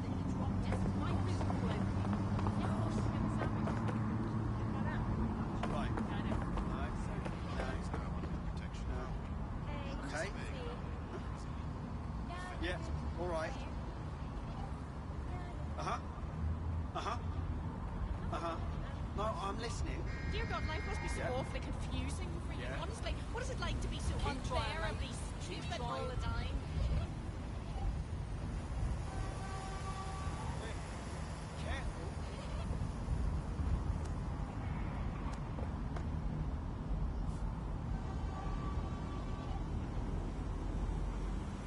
that he dropped it? My route all over you. Yeah, of course, you're gonna sound me. Right. I know. No, he's got protection now. Okay. Yeah, all right. Uh-huh. Uh-huh. Uh-huh. No, I'm listening. Dear God, life must be so awfully confusing for you. Honestly, what is it like to be so unfair and be stupid all the time? Careful.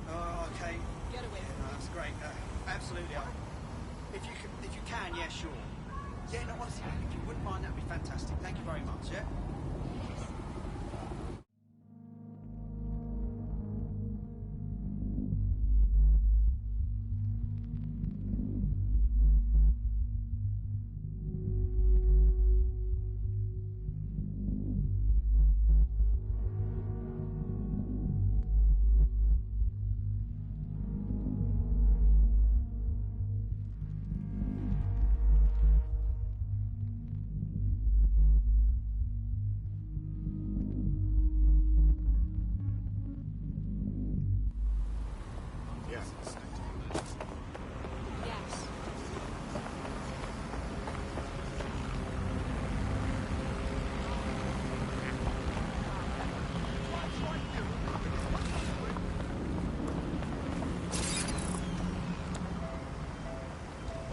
Oh, okay. Get away from me. That's great. Absolutely. If you can, yeah, sure. Yeah, no, honestly, if you wouldn't mind, that'd be fantastic. Thank you very much, yeah?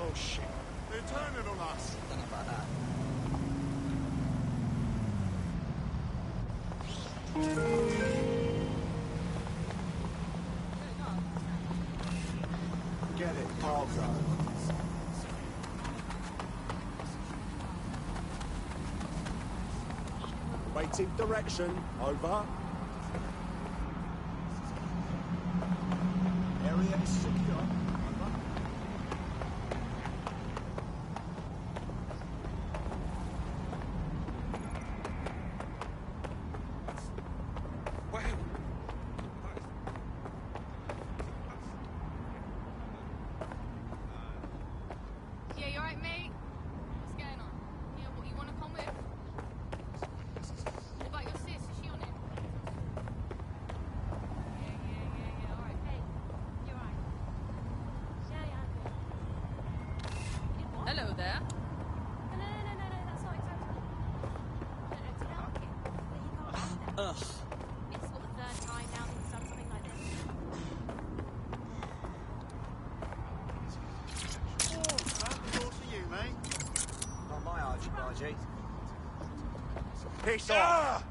Oh shit. They're turning on us. Don't know about that. Get it, cargo. Waiting direction. Over. Area is secure. Over. Yeah, you alright, mate? What's going on? Yeah, what, you want to come with? What about your sis? Is she on it? Yeah, alright. Hey, you're right. Yeah. Hello there. No, that's not acceptable. No, tell him that you can't do that. Ugh. It's what, the third time now that he's done something like this? Not my argy-bargy. Piss off!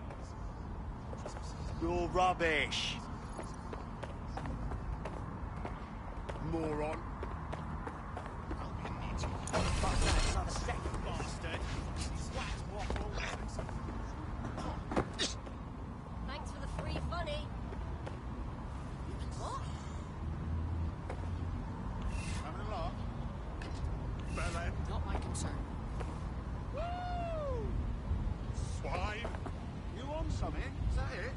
You're rubbish. Moron. Fuck that, another second bastard. Swat waffle. Thanks for the free funny. What? Having a laugh? Bellend. Not my concern. Woo! Swine. You on something? Is that it?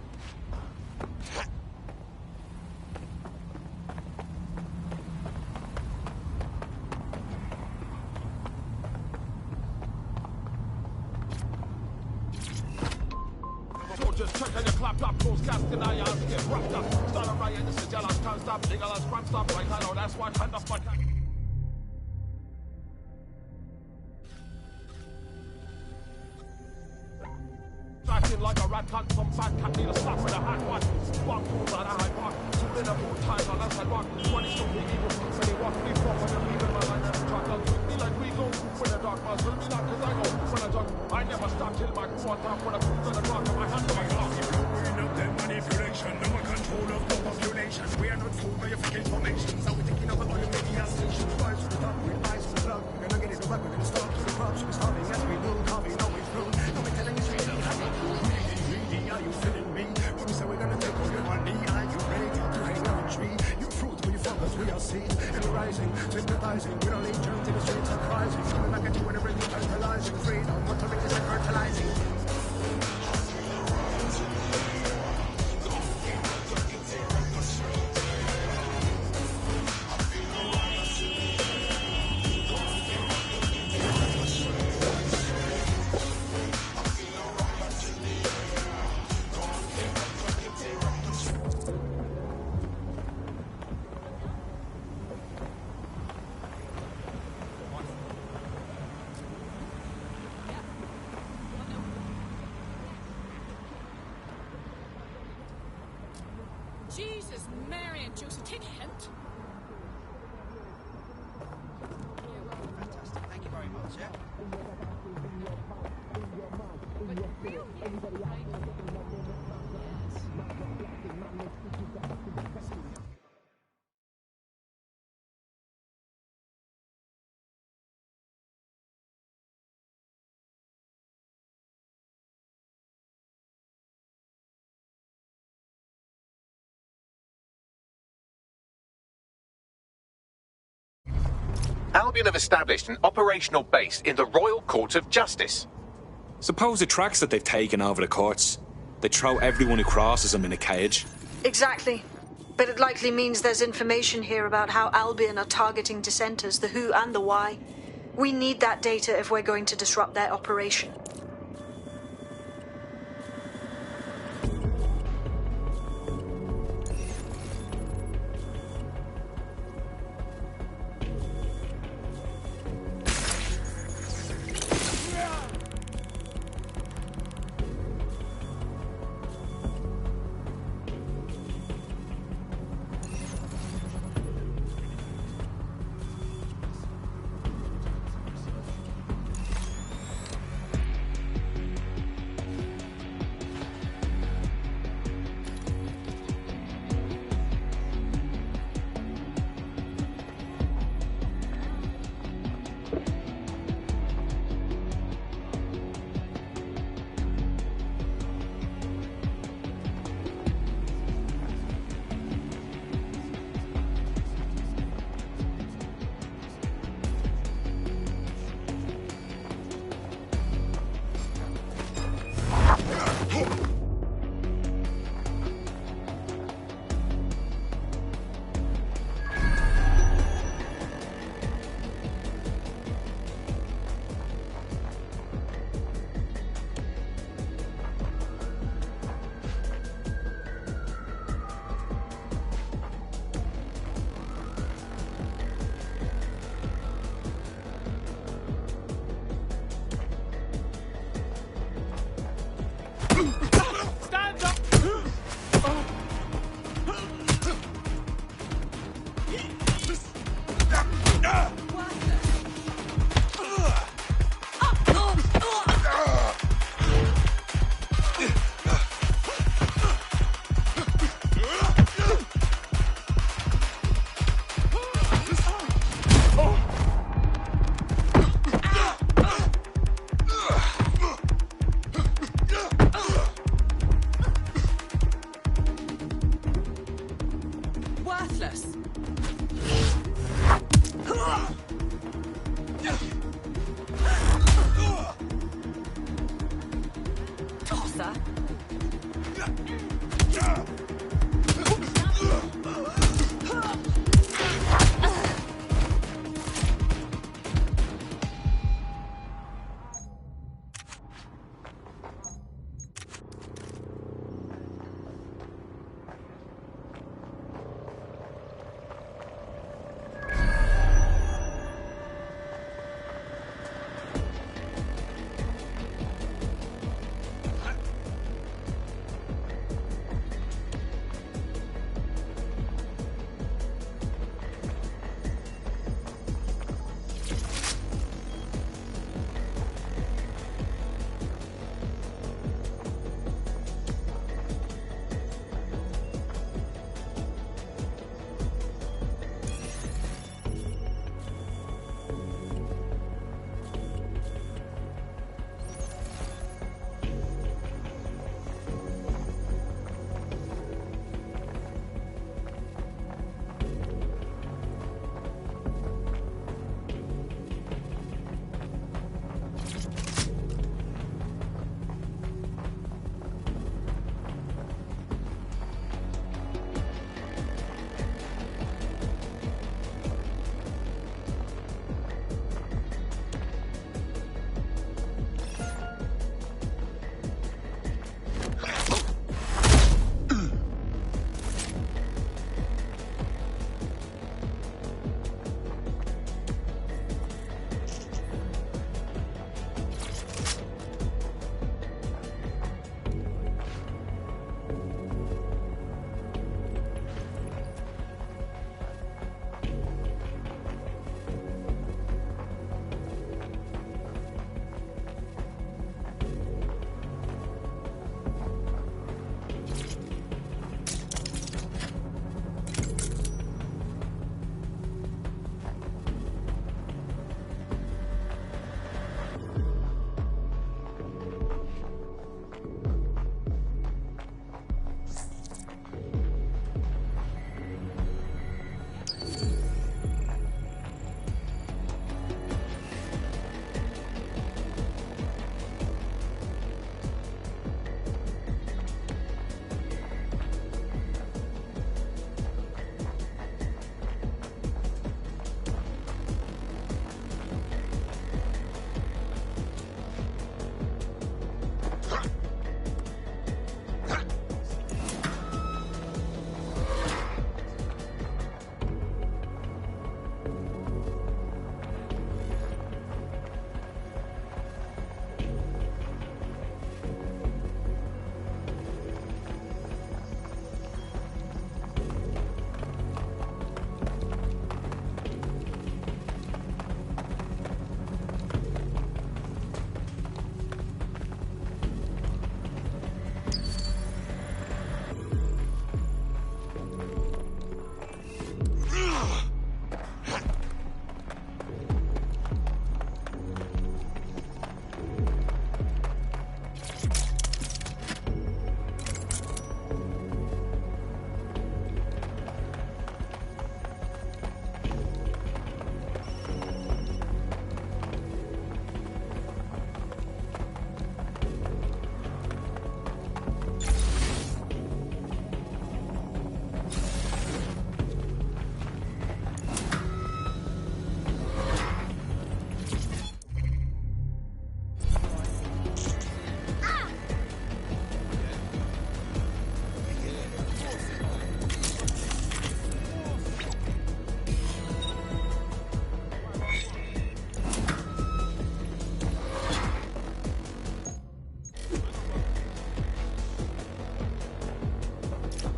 Just check and you clapped up, close gas in the yard, get wrapped up. Start a riot, this is jealous, can't stop, legal as crime stop, right? I know that's what kind of fun. Acting like a rat cat, some fat cat need a slap with a hat one. One fool that I had one, two in a boot ties on us, I walk. 20 so big, evil, when he walk me from when I'm leaving my line and track on. Treat me like we go, when the dark man, me not cause I go, when I jump. I never stop till my foot top, when I put on the rock, and my hand to my clock. Bring up their manipulation, number control of the population. We are not fooled by your fake information. So we're taking over all the media stations. Rise to the top, with eyes to the plug. We're gonna get it back, we're gonna start to the crops. We're starting as we do, carving our way through. No one telling us really how to do. Greedy, are you feeling me? When we say we're gonna take all your money, are you ready to hang out a tree? You fruit, when you fall, as we are seed. And we're rising, sympathizing. We don't need turn to the streets are rising. Coming back at you whenever you're fertilizing. Freedom, what to make is fertilizing. Jesus, Mary and Joseph, take a hint. Fantastic. Thank you very much, yeah? Albion have established an operational base in the Royal Court of Justice. Suppose the tracks that they've taken over the courts. They throw everyone who crosses them in a cage. Exactly. But it likely means there's information here about how Albion are targeting dissenters, the who and the why. We need that data if we're going to disrupt their operation.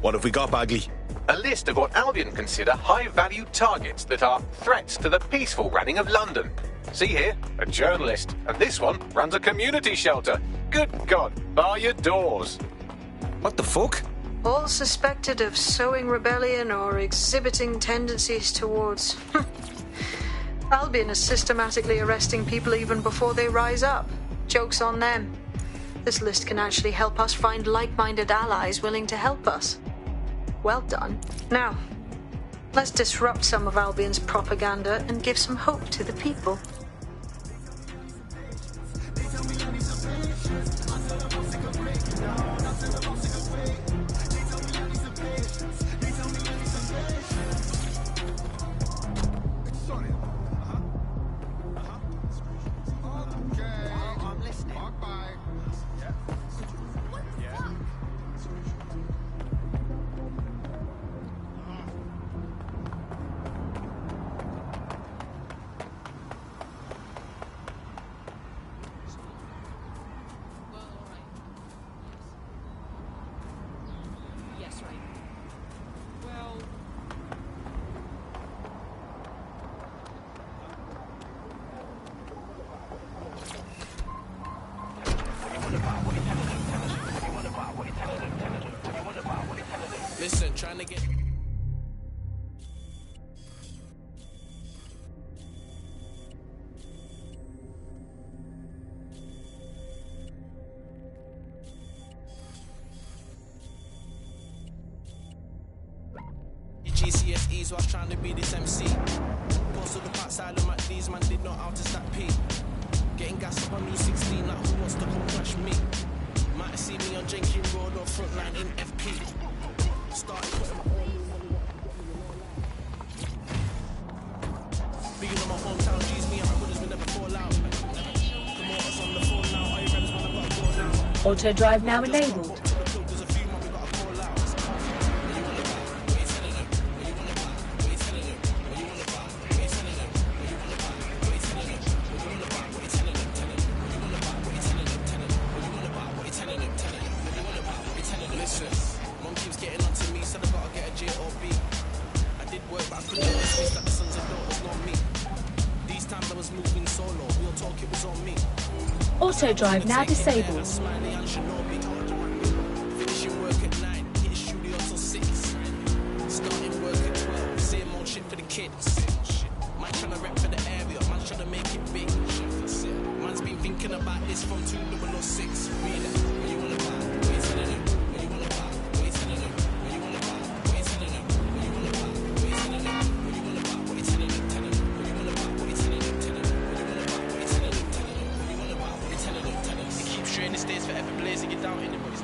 What have we got, Bagley? A list of what Albion consider high-value targets that are threats to the peaceful running of London. See here, a journalist, and this one runs a community shelter. Good God, bar your doors. What the fuck? All suspected of sowing rebellion or exhibiting tendencies towards... Albion is systematically arresting people even before they rise up. Joke's on them. This list can actually help us find like-minded allies willing to help us. Well done. Now, let's disrupt some of Albion's propaganda and give some hope to the people. Listen, trying to get... GCSEs whilst trying to be this MC. Posted up outside of McD's, man did not how to stack P. Getting gas up on new 16, like who wants to come crash me? Might have seen me on Jenkins Road or Frontline in FP. Started putting my own being on my hometown, G's, me and my brothers will never fall out. Promoters on the phone now, I rems when I got a call now. Auto drive now enabled. Auto drive now disabled. Finishing work at 9, hit studio till 6. Starting work at 12, same old shit for the kids. Man trying to rep for the area, man trying to make it big. Man's been thinking about this from 2006. Read it, when you wanna buy, what you telling them? When you wanna buy, what you telling them? When you wanna buy, what you telling them? When you wanna buy, what you telling them? When you wanna buy, what you telling them? Telling them. When you wanna buy, what you telling them? Telling them. When you wanna buy, what you telling them? Telling them. When you wanna buy, what you telling them? Telling them. It keeps straight in the States forever blazing it down anybody's.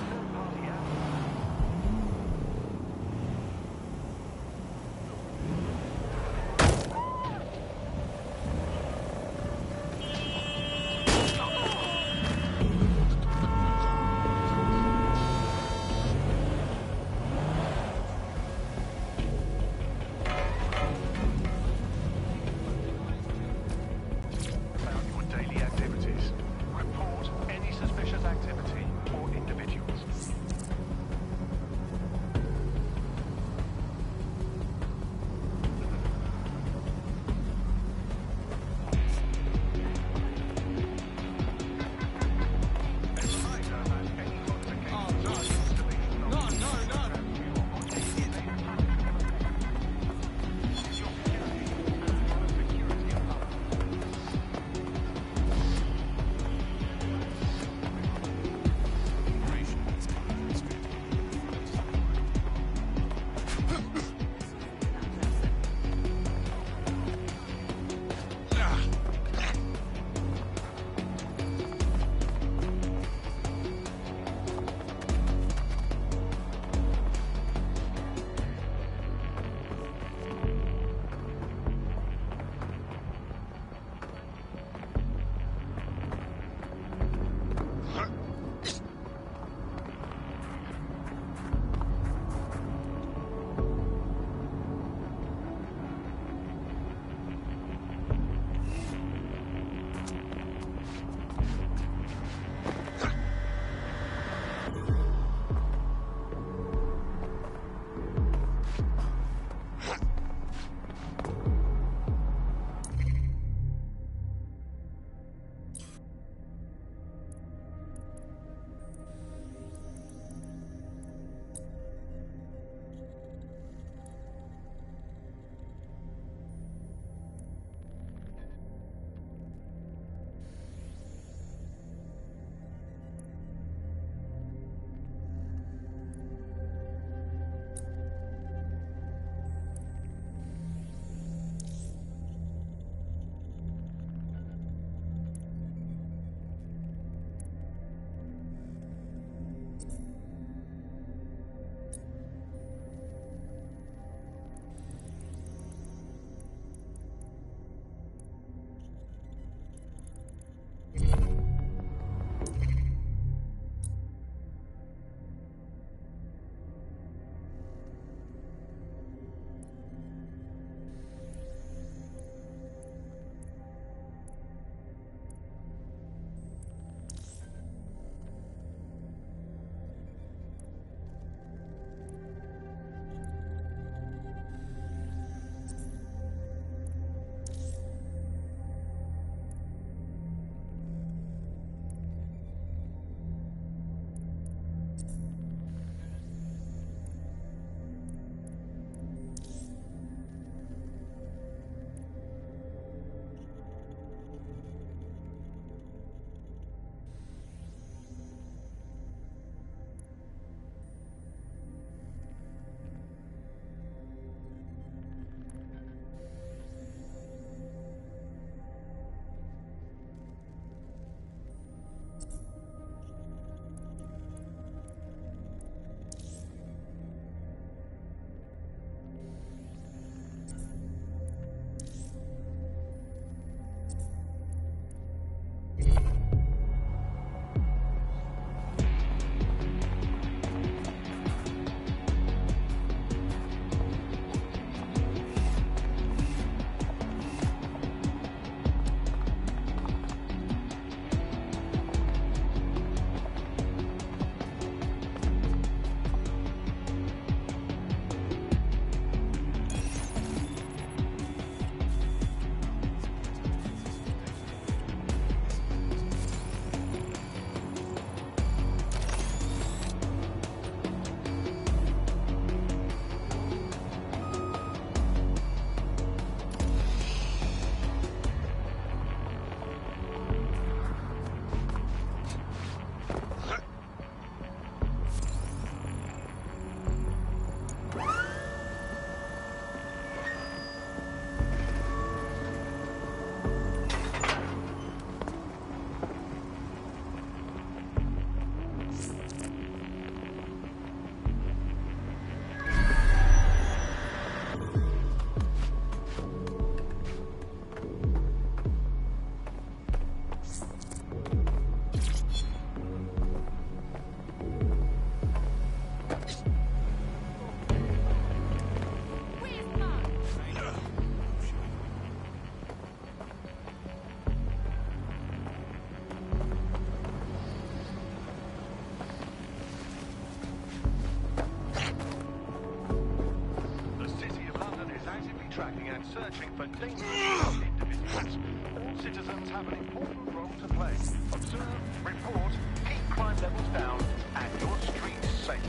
searching for dangerous individuals. All citizens have an important role to play. Observe, report, keep crime levels down, and your streets safe.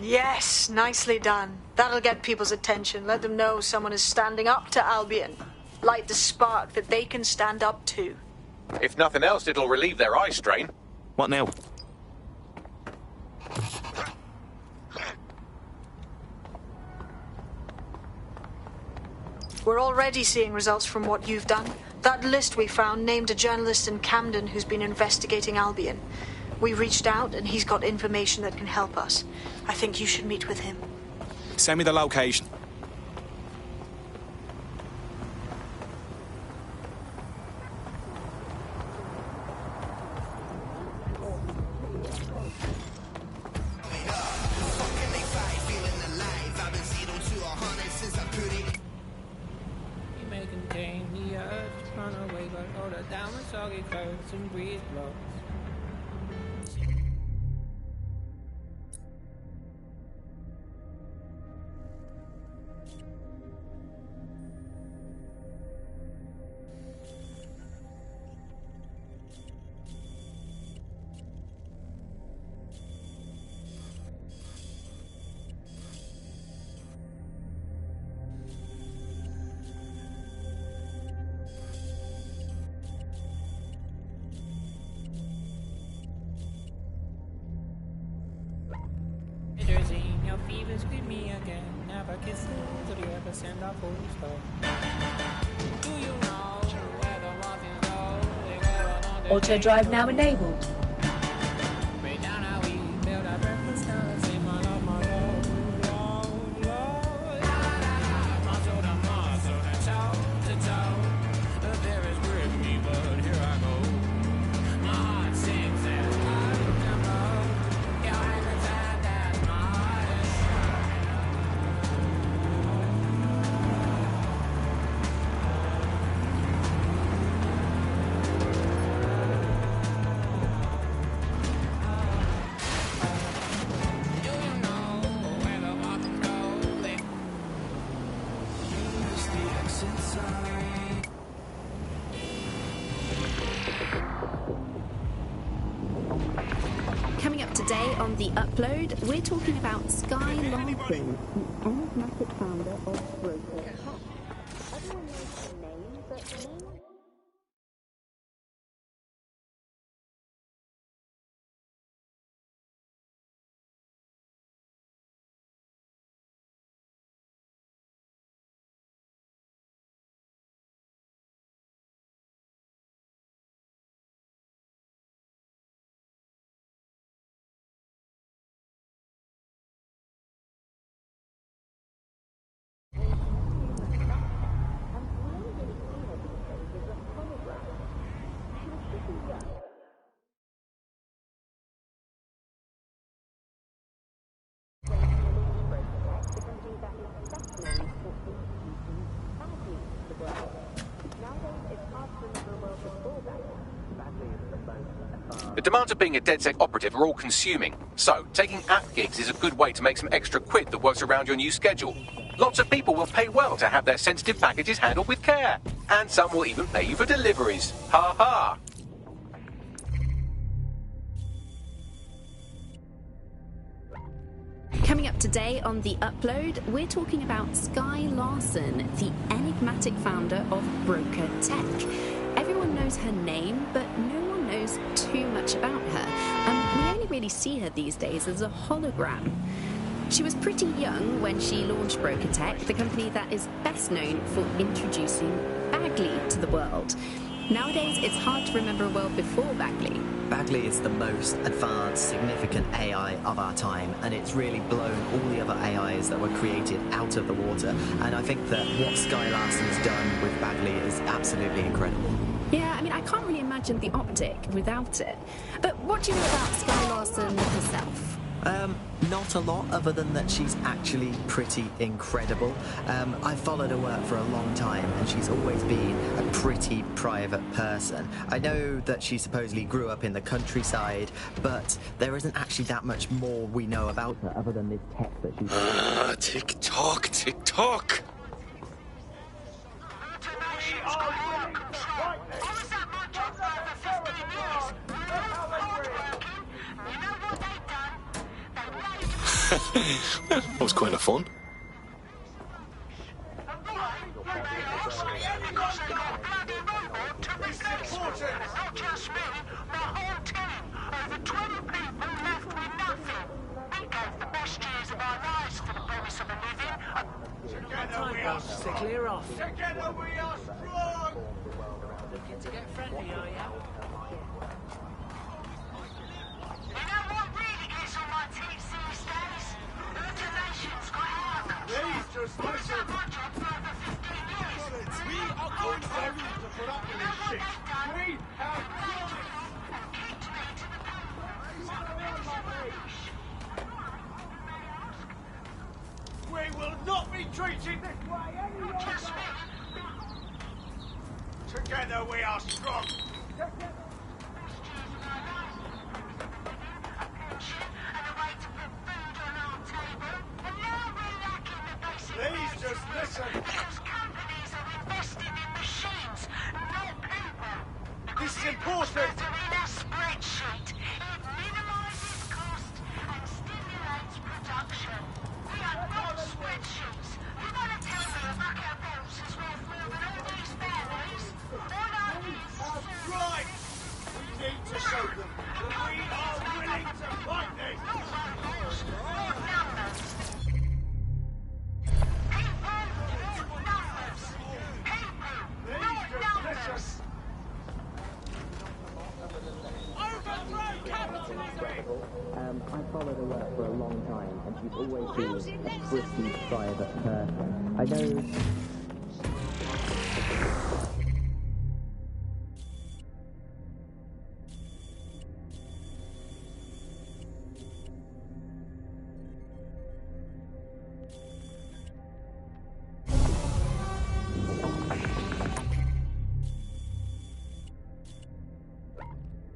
Yes, nicely done. That'll get people's attention. Let them know someone is standing up to Albion. Light the spark that they can stand up to. If nothing else, it'll relieve their eye strain. What now? We're already seeing results from what you've done. That list we found named a journalist in Camden who's been investigating Albion. We reached out and he's got information that can help us. I think you should meet with him. Send me the location. Auto drive now enabled. Coming up today on The Upload, we're talking about Sky Larson, the enigmatic founder of Broker. Everyone knows her name, but no one... The demands of being a DedSec operative are all-consuming, so taking app gigs is a good way to make some extra quid that works around your new schedule. Lots of people will pay well to have their sensitive packages handled with care, and some will even pay you for deliveries. Ha ha! Coming up today on The Upload, we're talking about Sky Larson, the enigmatic founder of Broker Tech. Everyone knows her name, but no one knows too much about her. We only really see her these days as a hologram. She was pretty young when she launched Broker Tech, the company that is best known for introducing Bagley to the world. Nowadays, it's hard to remember a world before Bagley. Bagley is the most advanced, significant AI of our time, and it's really blown all the other AIs that were created out of the water. And I think that what Sky Larson's done with Bagley is absolutely incredible. Yeah, I mean, I can't really imagine the optic without it. But what do you know about Sky Larson herself? Not a lot, other than that she's actually pretty incredible. I've followed her work for a long time, and she's always been a pretty private person. I know that she supposedly grew up in the countryside, but there isn't actually that much more we know about her other than this text that she's... Tick-tock, tick-tock! That was kind of fun. Clear off. Together we are strong! Looking to get friendly, are you? You know what really gets on my teeth these days? Automation's got out. Please just listen. My job for over 15 years. We are going to put up with this shit. We have kicked me to the We will not be treated this way anymore. Together we are strong. Please just listen. Because companies are investing in machines, not people. This is important. In a spreadsheet, it minimises cost and stimulates production. We are not spreadsheets. You're gonna tell me a bucket of bills is worth more than all these families? All I That's right. We need to show them that we are willing to fight this. I followed her work for a long time, and she's always been a pretty private person. I know...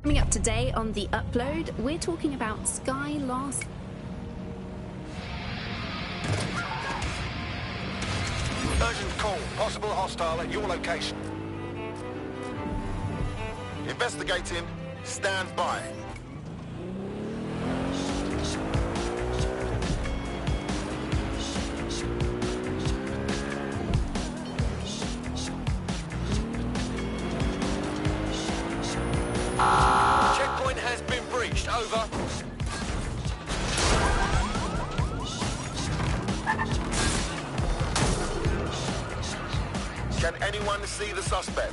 Coming up today on The Upload, we're talking about Sky Larson. Urgent call. Possible hostile at your location. Investigating. Stand by. Checkpoint has been breached. Over. Can anyone see the suspect?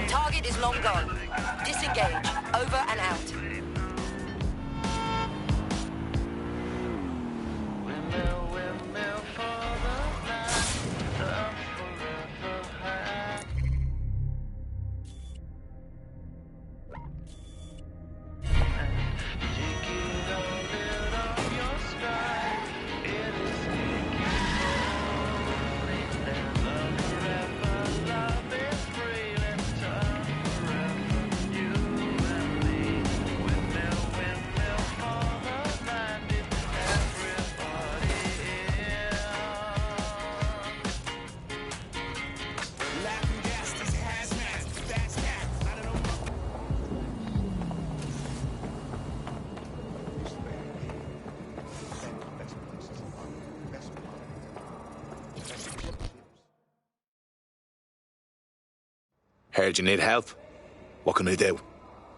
Target is long gone. Disengage. Over and out. Heard you need help. What can I do?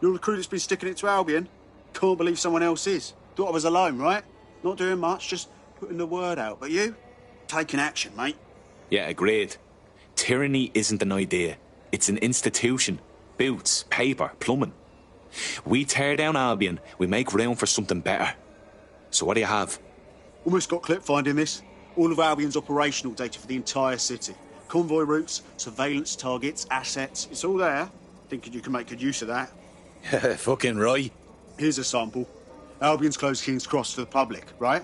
You're the crew that's been sticking it to Albion. Can't believe someone else is. Thought I was alone, right? Not doing much, just putting the word out. But you? Taking action, mate. Yeah, agreed. Tyranny isn't an idea. It's an institution. Boots, paper, plumbing. We tear down Albion, we make room for something better. So what do you have? Almost got clip finding this. All of Albion's operational data for the entire city. Convoy routes, surveillance targets, assets. It's all there. Thinking you can make good use of that. Fucking right. Here's a sample. Albion's closed King's Cross to the public, right?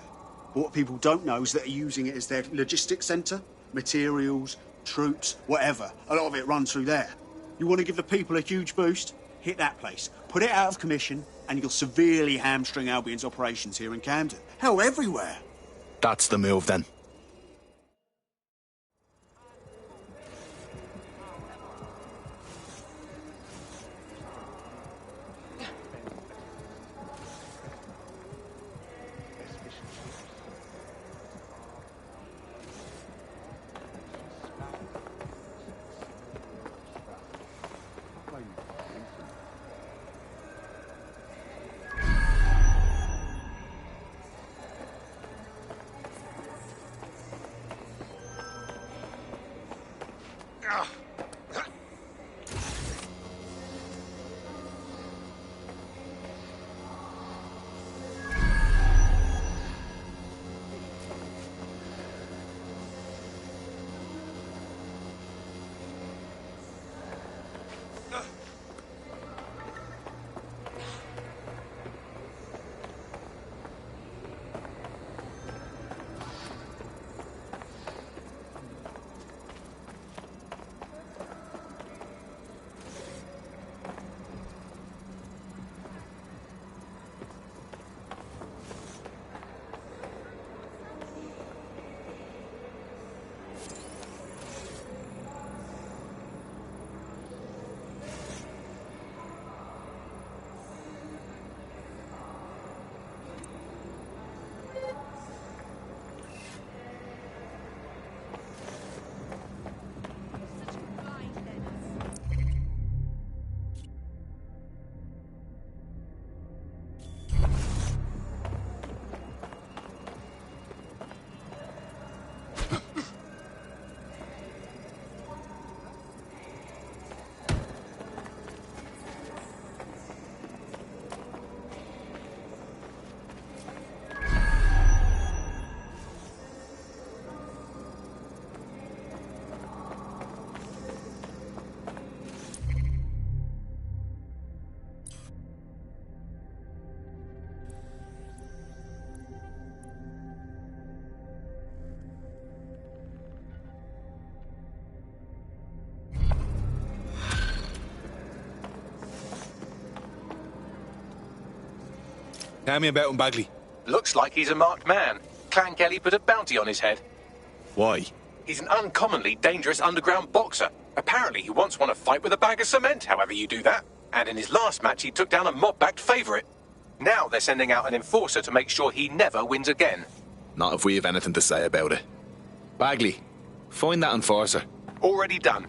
But what people don't know is that they're using it as their logistics centre. Materials, troops, whatever. A lot of it runs through there. You want to give the people a huge boost? Hit that place. Put it out of commission, and you'll severely hamstring Albion's operations here in Camden. Hell, everywhere. That's the move, then. Tell me about him, Bagley. Looks like he's a marked man. Clan Kelly put a bounty on his head. Why? He's an uncommonly dangerous underground boxer. Apparently he once won a fight with a bag of cement, however you do that. And in his last match he took down a mob-backed favourite. Now they're sending out an enforcer to make sure he never wins again. Not if we have anything to say about it. Bagley, find that enforcer. Already done.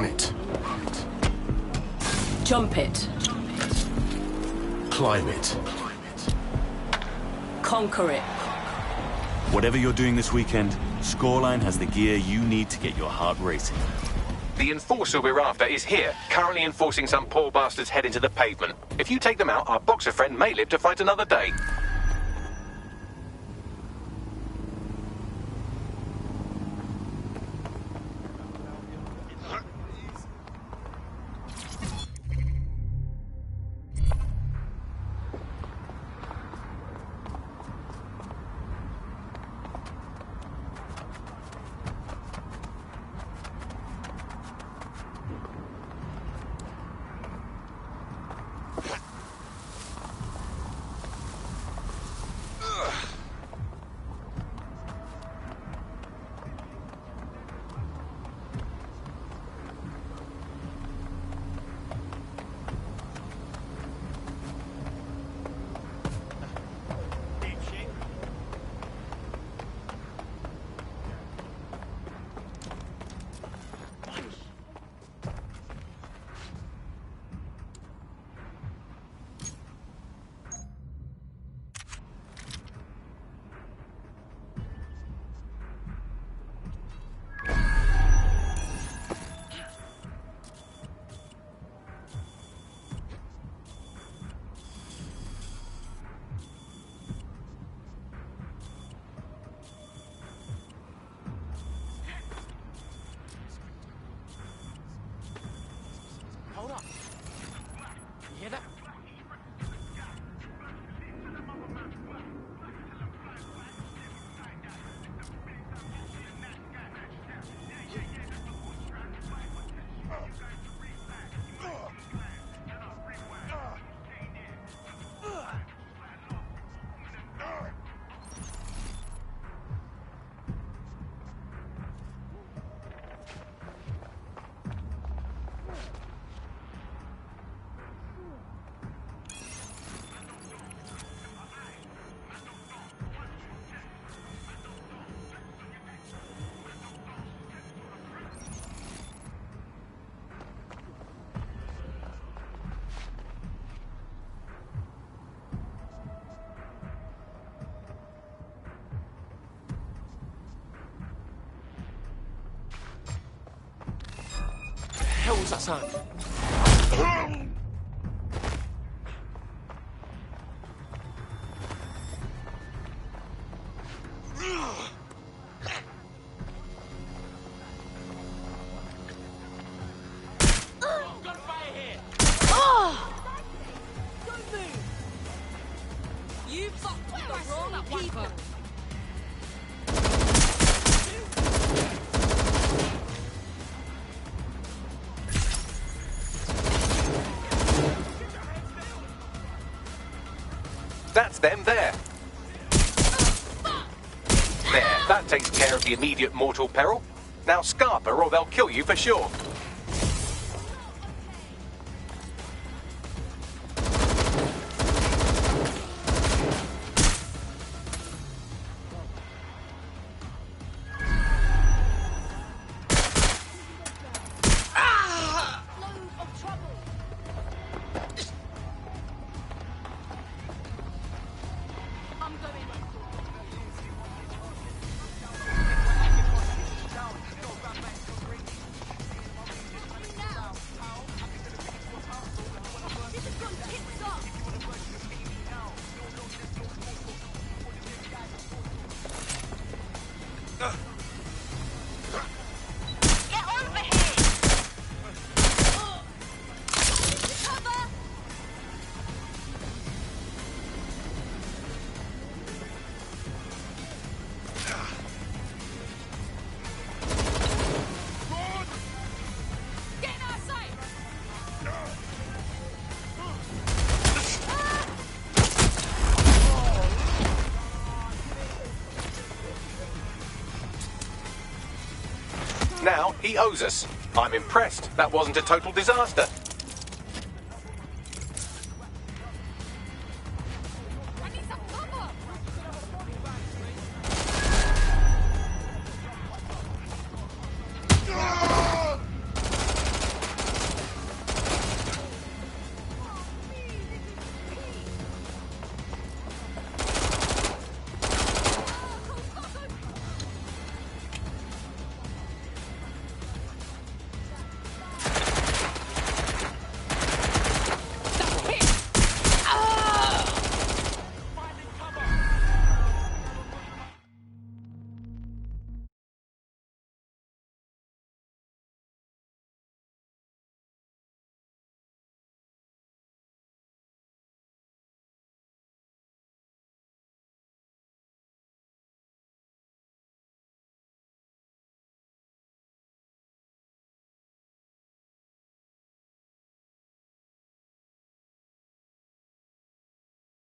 Run it. Jump it. Climb it. Conquer it. Whatever you're doing this weekend, Scoreline has the gear you need to get your heart racing. The enforcer we're after is here, currently enforcing some poor bastard's head into the pavement. If you take them out, our boxer friend may live to fight another day. Hold up. You hear that? What was that sound? You fucked with the wrong people. That's them there. There, that takes care of the immediate mortal peril. Now scarper or they'll kill you for sure. Now he owes us. I'm impressed. That wasn't a total disaster.